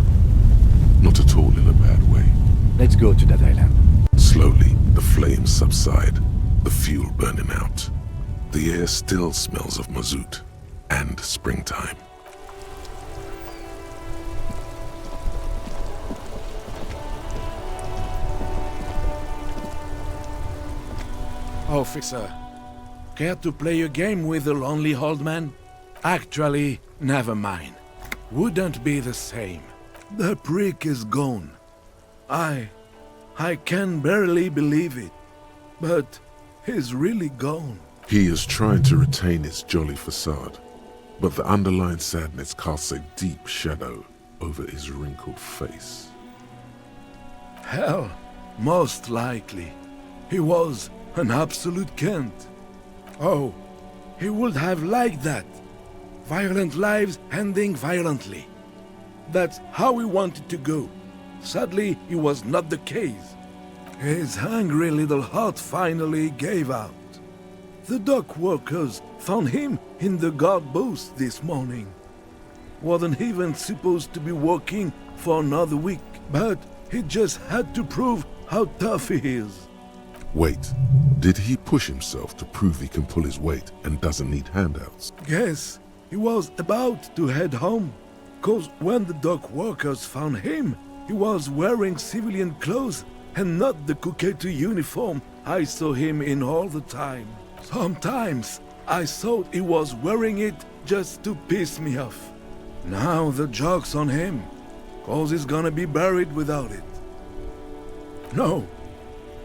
Not at all in a bad way. Let's go to that island. Slowly, the flames subside, the fuel burning out. The air still smells of mazout and springtime. Officer, care to play a game with the lonely old man? Actually, never mind. Wouldn't be the same. The prick is gone. I I can barely believe it. But he's really gone. He is trying to retain his jolly facade, but the underlying sadness casts a deep shadow over his wrinkled face. Hell, most likely. He was an absolute Kent. Oh, he would have liked that. Violent lives ending violently. That's how he wanted to go. Sadly, it was not the case. His hungry little heart finally gave out. The dock workers found him in the guard booth this morning. Wasn't even supposed to be working for another week, but he just had to prove how tough he is. Wait, did he push himself to prove he can pull his weight and doesn't need handouts? Yes, he was about to head home. 'Cause when the dock workers found him, he was wearing civilian clothes and not the Kuketu uniform I saw him in all the time. Sometimes I thought he was wearing it just to piss me off. Now the joke's on him, 'cause he's gonna be buried without it. No,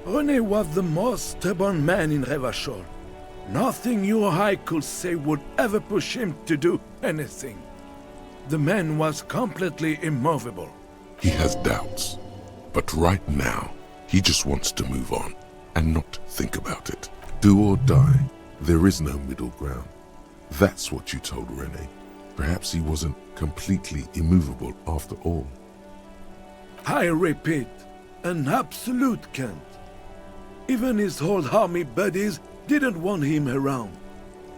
René was the most stubborn man in Revachol. Nothing you or I could say would ever push him to do anything. The man was completely immovable. He has doubts, but right now, he just wants to move on and not think about it. Do or die, there is no middle ground. That's what you told René. Perhaps he wasn't completely immovable after all. I repeat, an absolute Kent. Even his old army buddies didn't want him around.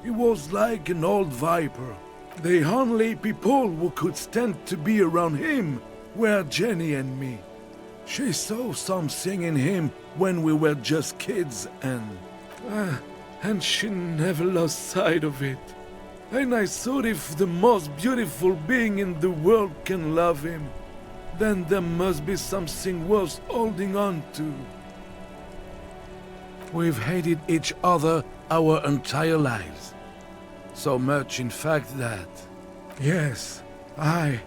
He was like an old viper. The only people who could stand to be around him were Jenny and me. She saw something in him when we were just kids and she never lost sight of it. And I thought if the most beautiful being in the world can love him, then there must be something worth holding on to. We've hated each other our entire lives. So much, in fact, that... Yes, I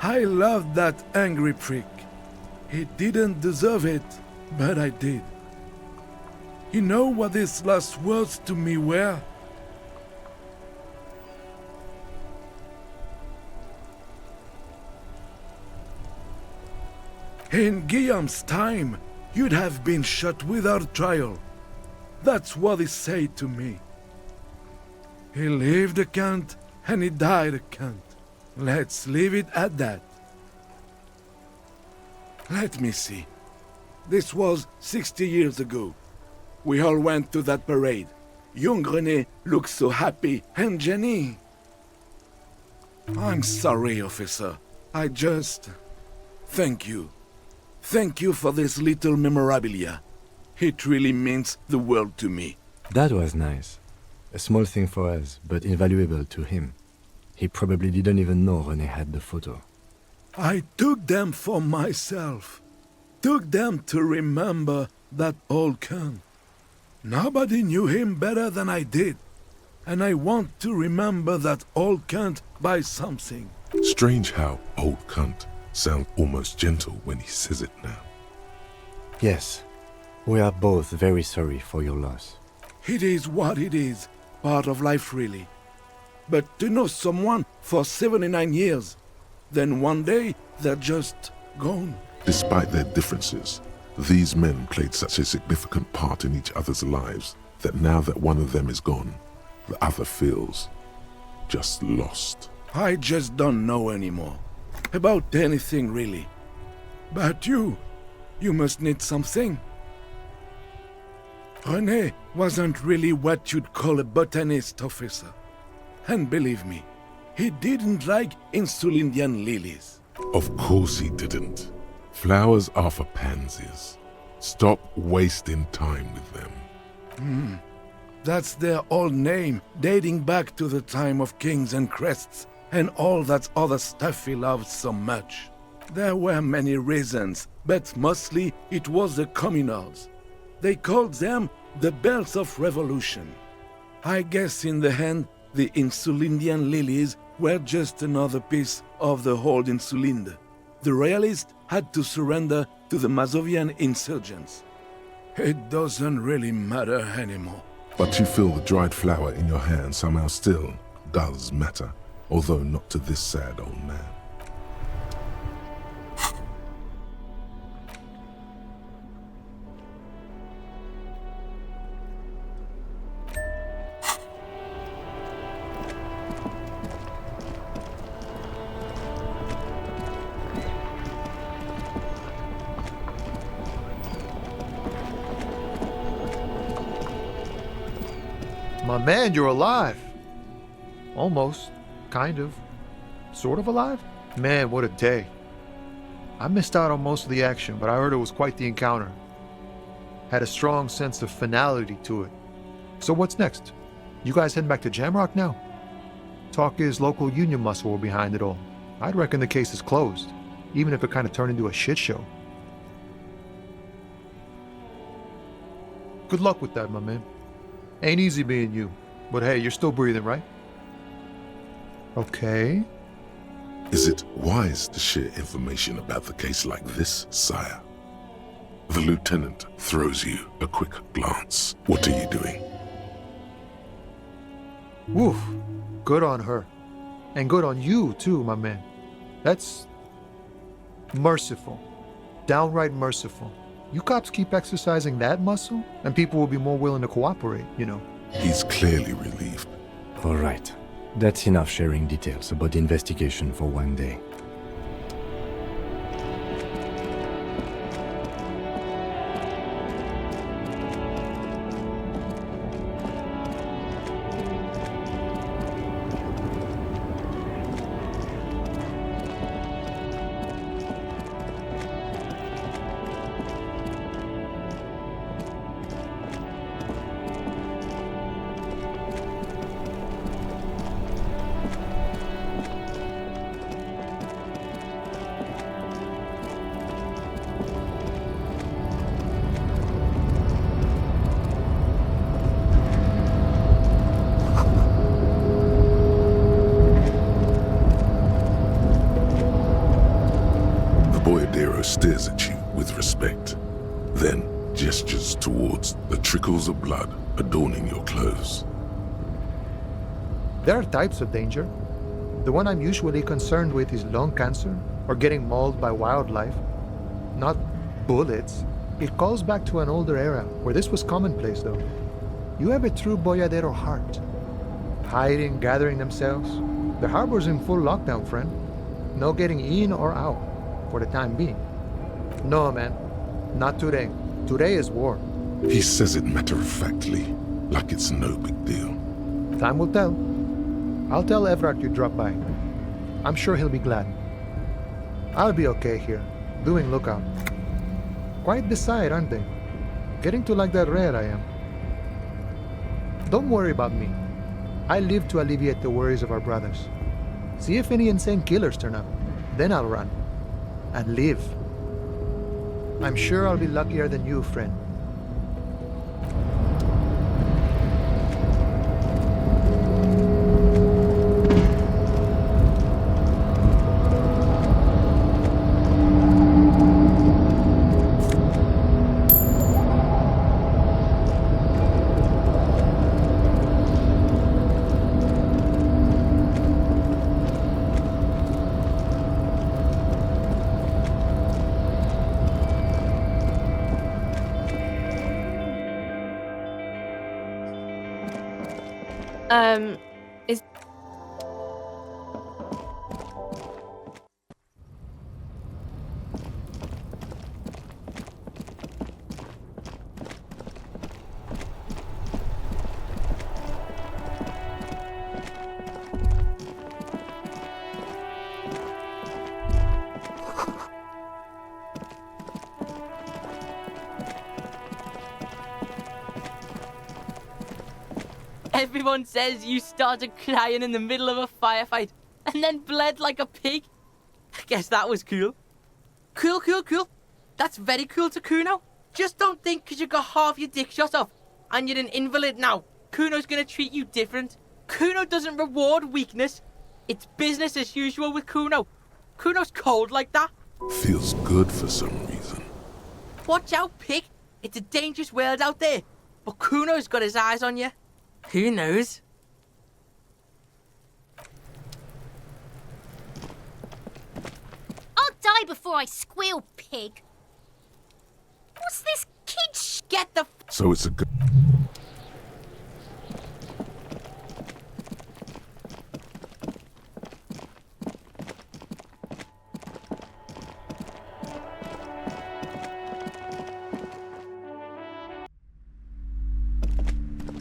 loved that angry prick. He didn't deserve it, but I did. You know what his last words to me were? In Guillaume's time, you'd have been shot without trial. That's what he said to me. He lived a Kent, and he died a Kent. Let's leave it at that. Let me see. This was 60 years ago. We all went to that parade. Young René looked so happy, and Jenny... I'm sorry, officer. I just... Thank you. Thank you for this little memorabilia. It really means the world to me. That was nice. A small thing for us, but invaluable to him. He probably didn't even know René had the photo. I took them for myself. Took them to remember that old Kent. Nobody knew him better than I did. And I want to remember that old Kent by something. Strange how old Kent sounds almost gentle when he says it now. Yes, we are both very sorry for your loss. It is what it is. Part of life, really. But to know someone for 79 years, then one day they're just gone. Despite their differences, these men played such a significant part in each other's lives that now that one of them is gone, the other feels just lost. I just don't know anymore. About anything, really. But you must need something. René wasn't really what you'd call a botanist, officer. And believe me, he didn't like Insulindian lilies. Of course he didn't. Flowers are for pansies. Stop wasting time with them. That's their old name, dating back to the time of kings and crests, and all that other stuff he loved so much. There were many reasons, but mostly it was the communals. They called them the Bells of Revolution. I guess in the end, the Insulindian lilies were just another piece of the old Insulinde. the Royalists had to surrender to the Mazovian insurgents. It doesn't really matter anymore. But you feel the dried flower in your hand somehow still does matter, although not to this sad old man. My man, you're alive. Almost. Kind of. Sort of alive? Man, what a day. I missed out on most of the action, but I heard it was quite the encounter. Had a strong sense of finality to it. So what's next? You guys heading back to Jamrock now? Talk is local union muscle were behind it all. I'd reckon the case is closed, even if it kind of turned into a shit show. Good luck with that, my man. Ain't easy being you, but hey, you're still breathing, right? Okay. Is it wise to share information about the case like this, sire? The lieutenant throws you a quick glance. What are you doing? Woof. Good on her. And good on you, too, my man. That's merciful. Downright merciful. You cops keep exercising that muscle, and people will be more willing to cooperate, you know. He's clearly relieved. All right. That's enough sharing details about the investigation for one day. Stares at you with respect, then gestures towards the trickles of blood adorning your clothes. There are types of danger. The one I'm usually concerned with is lung cancer or getting mauled by wildlife. Not bullets. It calls back to an older era where this was commonplace, though. You have a true boyadero heart. Hiding, gathering themselves. The harbor's in full lockdown, friend. No getting in or out, for the time being. No, man. Not today. Today is war. He says it matter-of-factly, like it's no big deal. Time will tell. I'll tell Everard you dropped by. I'm sure he'll be glad. I'll be okay here, doing lookout. Quite the sight, aren't they? Getting to like that rare I am. Don't worry about me. I live to alleviate the worries of our brothers. See if any insane killers turn up. Then I'll run. And live. I'm sure I'll be luckier than you, friend. Is... Everyone says you started crying in the middle of a firefight and then bled like a pig. I guess that was cool. Cool. That's very cool to Kuno. Just don't think because you got half your dick shot off and you're an invalid now, Kuno's gonna treat you different. Kuno doesn't reward weakness. It's business as usual with Kuno. Kuno's cold like that. Feels good for some reason. Watch out, pig. It's a dangerous world out there. But Kuno's got his eyes on you. Who knows? I'll die before I squeal, pig. What's this kid Get the So it's a good...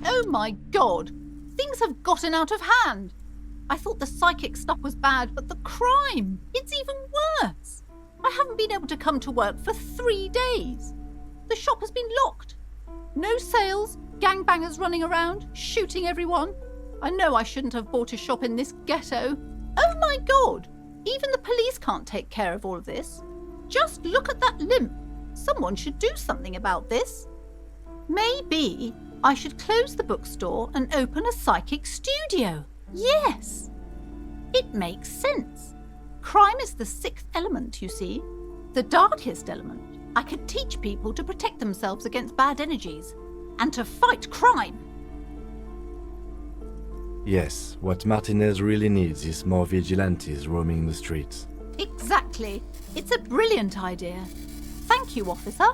Oh my god! Things have gotten out of hand! I thought the psychic stuff was bad, but the crime! It's even worse! I haven't been able to come to work for 3 days. The shop has been locked. No sales, gangbangers running around, shooting everyone. I know I shouldn't have bought a shop in this ghetto. Oh my god! Even the police can't take care of all of this. Just look at that limp. Someone should do something about this. Maybe I should close the bookstore and open a psychic studio. Yes! It makes sense. Crime is the 6th element, you see. The darkest element. I could teach people to protect themselves against bad energies and to fight crime. Yes, what Martinez really needs is more vigilantes roaming the streets. Exactly. It's a brilliant idea. Thank you, officer.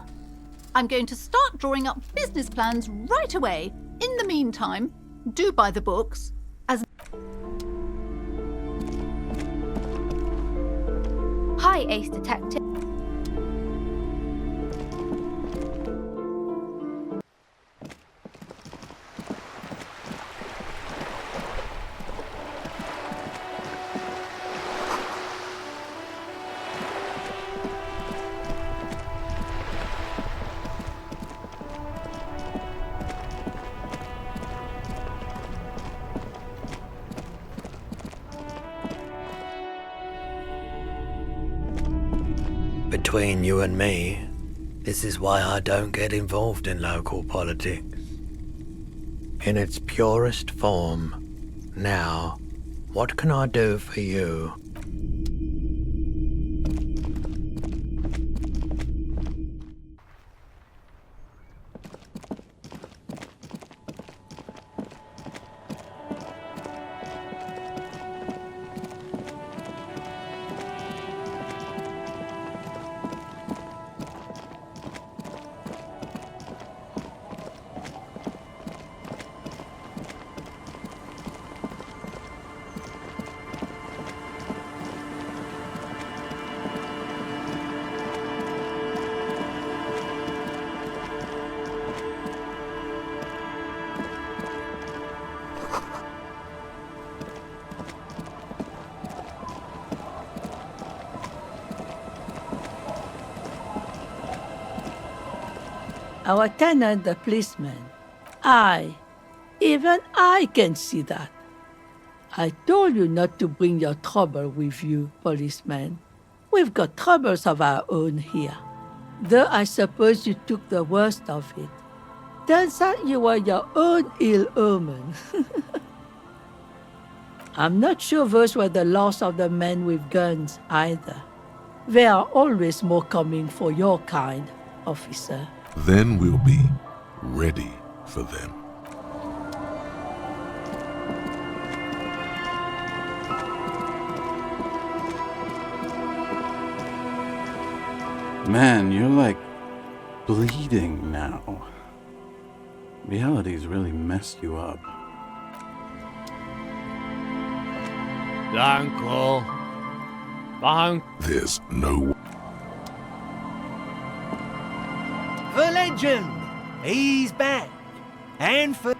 I'm going to start drawing up business plans right away. In the meantime, do buy the books. Hi, Ace Detective. Between you and me, this is why I don't get involved in local politics. In its purest form, now, what can I do for you? Our tenant, the policeman. Even I can see that. I told you not to bring your trouble with you, policeman. We've got troubles of our own here. Though I suppose you took the worst of it. Turns out you were your own ill omen. I'm not sure those were the last of the men with guns either. There are always more coming for your kind, officer. Then we'll be ready for them. Man, you're like bleeding now. Reality's really messed you up. Uncle. There's no... The legend! He's back. And for...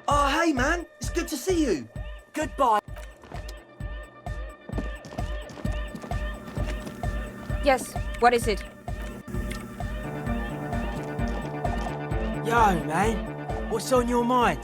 Oh, hey, man. It's good to see you. Goodbye. Yes, what is it? Yo, man. What's on your mind?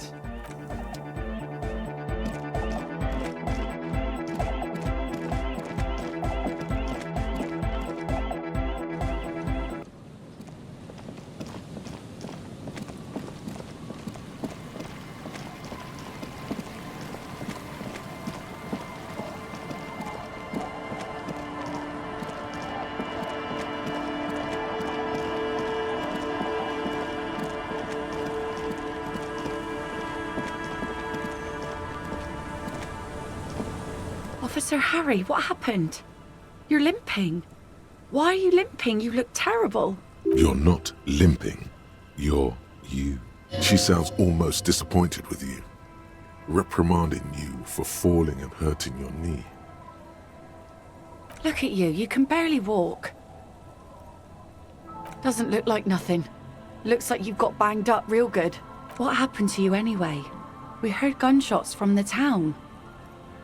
Officer Harry, what happened? You're limping. Why are you limping? You look terrible. You're not limping. You're you. She sounds almost disappointed with you, reprimanding you for falling and hurting your knee. Look at you. You can barely walk. Doesn't look like nothing. Looks like you've got banged up real good. What happened to you anyway? We heard gunshots from the town.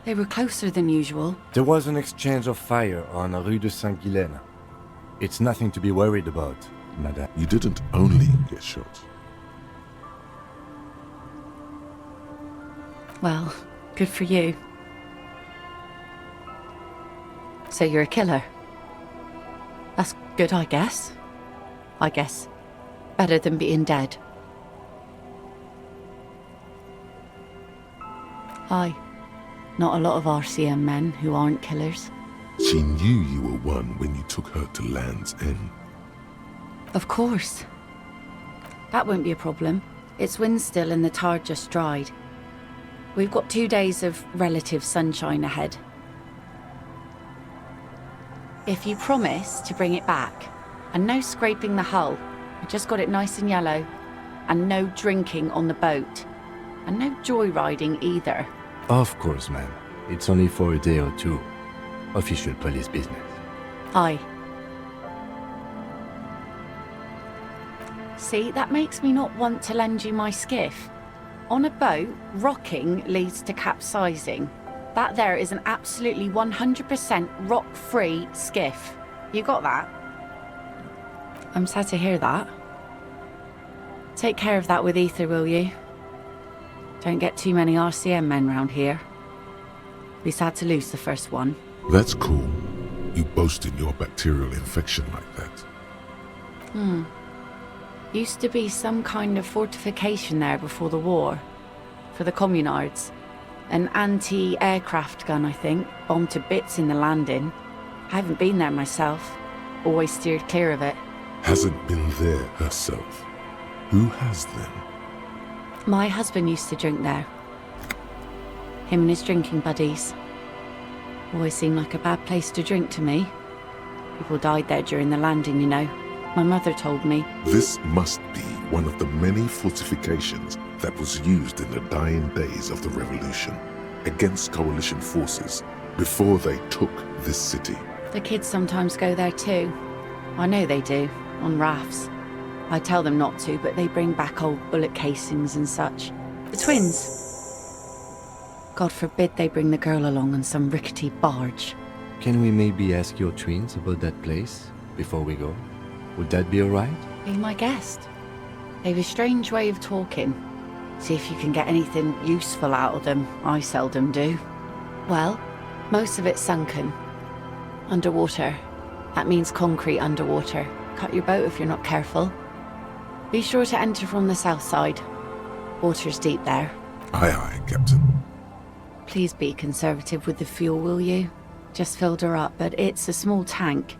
They were closer than usual. There was an exchange of fire on Rue de Saint-Guylaine. It's nothing to be worried about, madame. You didn't only get shot. Well, good for you. So you're a killer? That's good, I guess. Better than being dead. Aye. Not a lot of RCM men who aren't killers. She knew you were one when you took her to Land's End. Of course. That won't be a problem. It's wind still and the tar just dried. We've got 2 days of relative sunshine ahead. If you promise to bring it back, and no scraping the hull, I just got it nice and yellow, and no drinking on the boat, and no joyriding either. Of course, ma'am. It's only for a day or two. Official police business. Aye. See, that makes me not want to lend you my skiff. On a boat, rocking leads to capsizing. That there is an absolutely 100% rock-free skiff. You got that? I'm sad to hear that. Take care of that with Ether, will you? Don't get too many RCM men round here. Be sad to lose the first one. That's cool. You boasting your bacterial infection like that. Used to be some kind of fortification there before the war. For the communards. An anti-aircraft gun, I think. Bombed to bits in the landing. I haven't been there myself. Always steered clear of it. Hasn't been there herself. Who has then? My husband used to drink there. Him and his drinking buddies. Always seemed like a bad place to drink to me. People died there during the landing, you know. My mother told me. This must be one of the many fortifications that was used in the dying days of the revolution against coalition forces before they took this city. The kids sometimes go there too. I know they do, on rafts. I tell them not to, but they bring back old bullet casings and such. The twins. God forbid they bring the girl along on some rickety barge. Can we maybe ask your twins about that place before we go? Would that be alright? Be my guest. They've a strange way of talking. See if you can get anything useful out of them. I seldom do. Well, most of it's sunken. Underwater. That means concrete underwater. Cut your boat if you're not careful. Be sure to enter from the south side. Water's deep there. Aye, aye, Captain. Please be conservative with the fuel, will you? Just filled her up, but it's a small tank.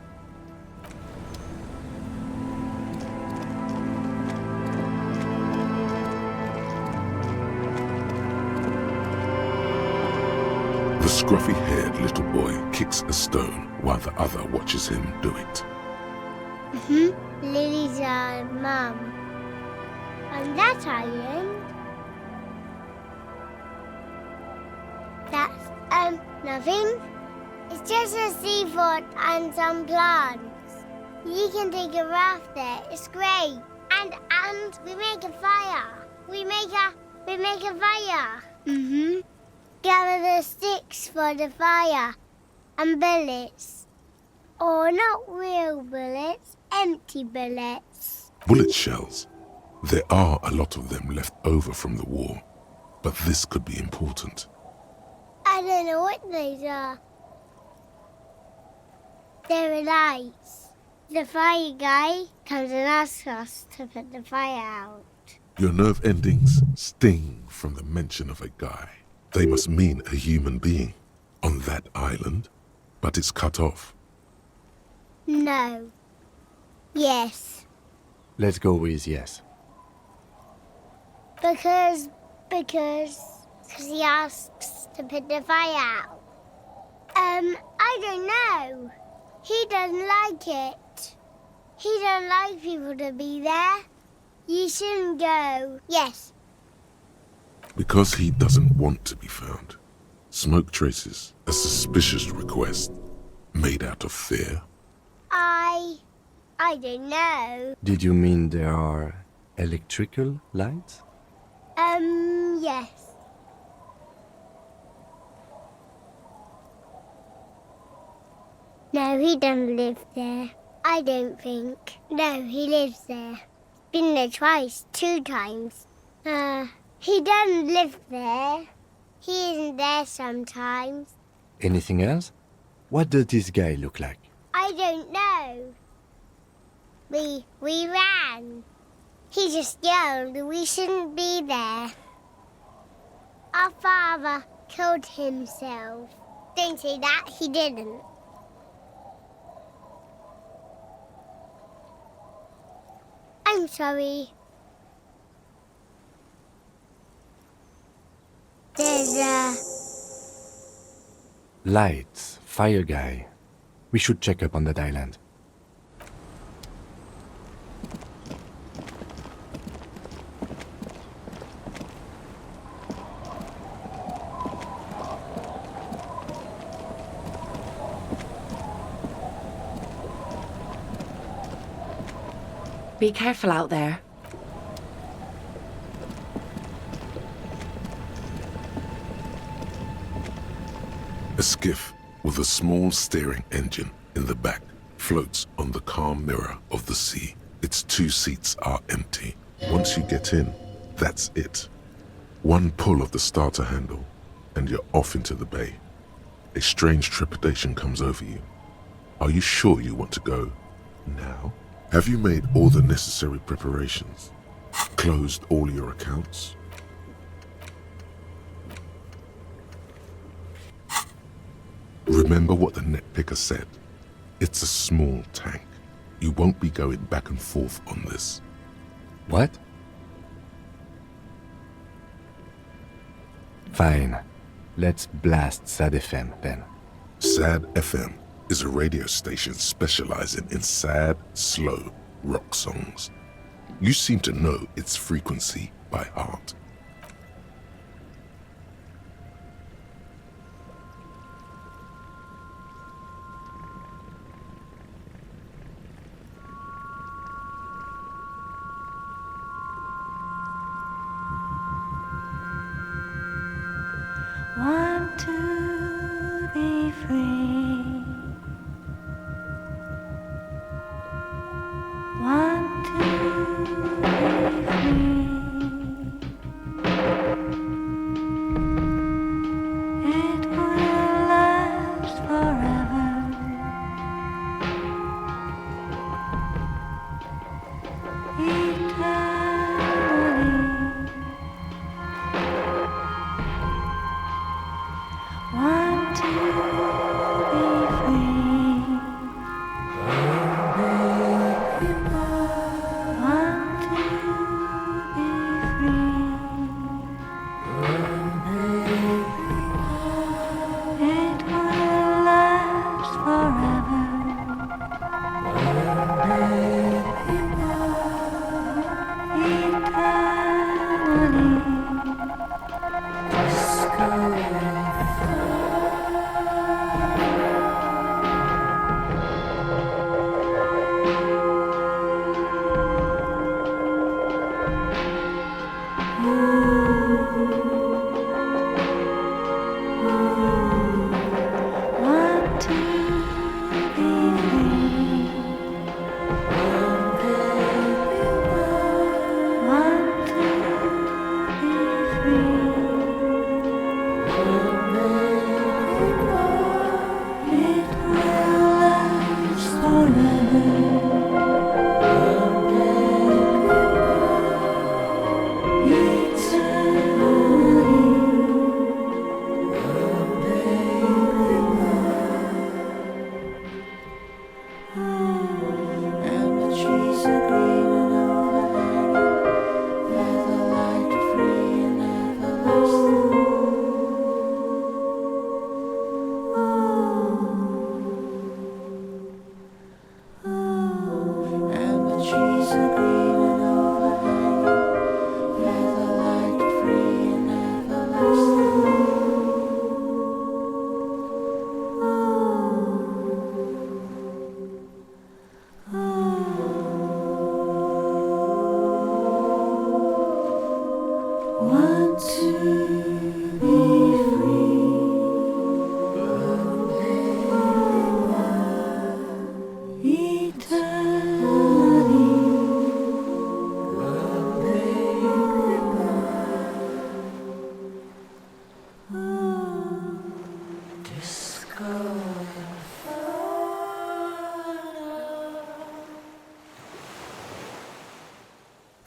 The scruffy-haired little boy kicks a stone while the other watches him do it. Lily's our mum. And that Ian. That's, nothing. It's just a seafort and some plants. You can take a raft there. It's great. And we make a fire. We make a fire. Gather the sticks for the fire. And bullets. Or not real bullets, empty bullets. Bullet shells. There are a lot of them left over from the war, but this could be important. I don't know what those are. They're lights. The fire guy comes and asks us to put the fire out. Your nerve endings sting from the mention of a guy. They must mean a human being on that island, but it's cut off. No. Yes. Let's go with yes. Because he asks to put the fire out. I don't know. He doesn't like it. He doesn't like people to be there. You shouldn't go. Yes. Because he doesn't want to be found. Smoke traces, a suspicious request, made out of fear. I don't know. Did you mean there are electrical lights? Yes. No, he doesn't live there. I don't think. No, he lives there. Been there twice, 2 times. He doesn't live there. He isn't there sometimes. Anything else? What does this guy look like? I don't know. We ran. He just yelled we shouldn't be there. Our father killed himself. Don't say that, he didn't. I'm sorry. There's Lights, fire guy. We should check up on that island. Be careful out there. A skiff with a small steering engine in the back floats on the calm mirror of the sea. Its 2 seats are empty. Once you get in, that's it. One pull of the starter handle, and you're off into the bay. A strange trepidation comes over you. Are you sure you want to go now? Have you made all the necessary preparations? Closed all your accounts? Remember what the net picker said. It's a small tank. You won't be going back and forth on this. What? Fine. Let's blast SAD FM then. SAD FM is a radio station specializing in sad, slow rock songs. You seem to know its frequency by heart. Want to be free. Want to be free. It will last forever. Eternally. Want to be free. Want to be free. It will last forever. Eternally.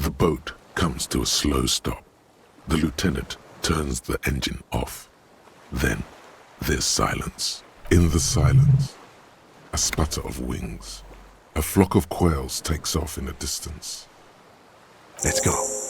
The boat comes to a slow stop. The lieutenant turns the engine off. Then there's silence. In the silence, a sputter of wings. A flock of quails takes off in the distance. Let's go.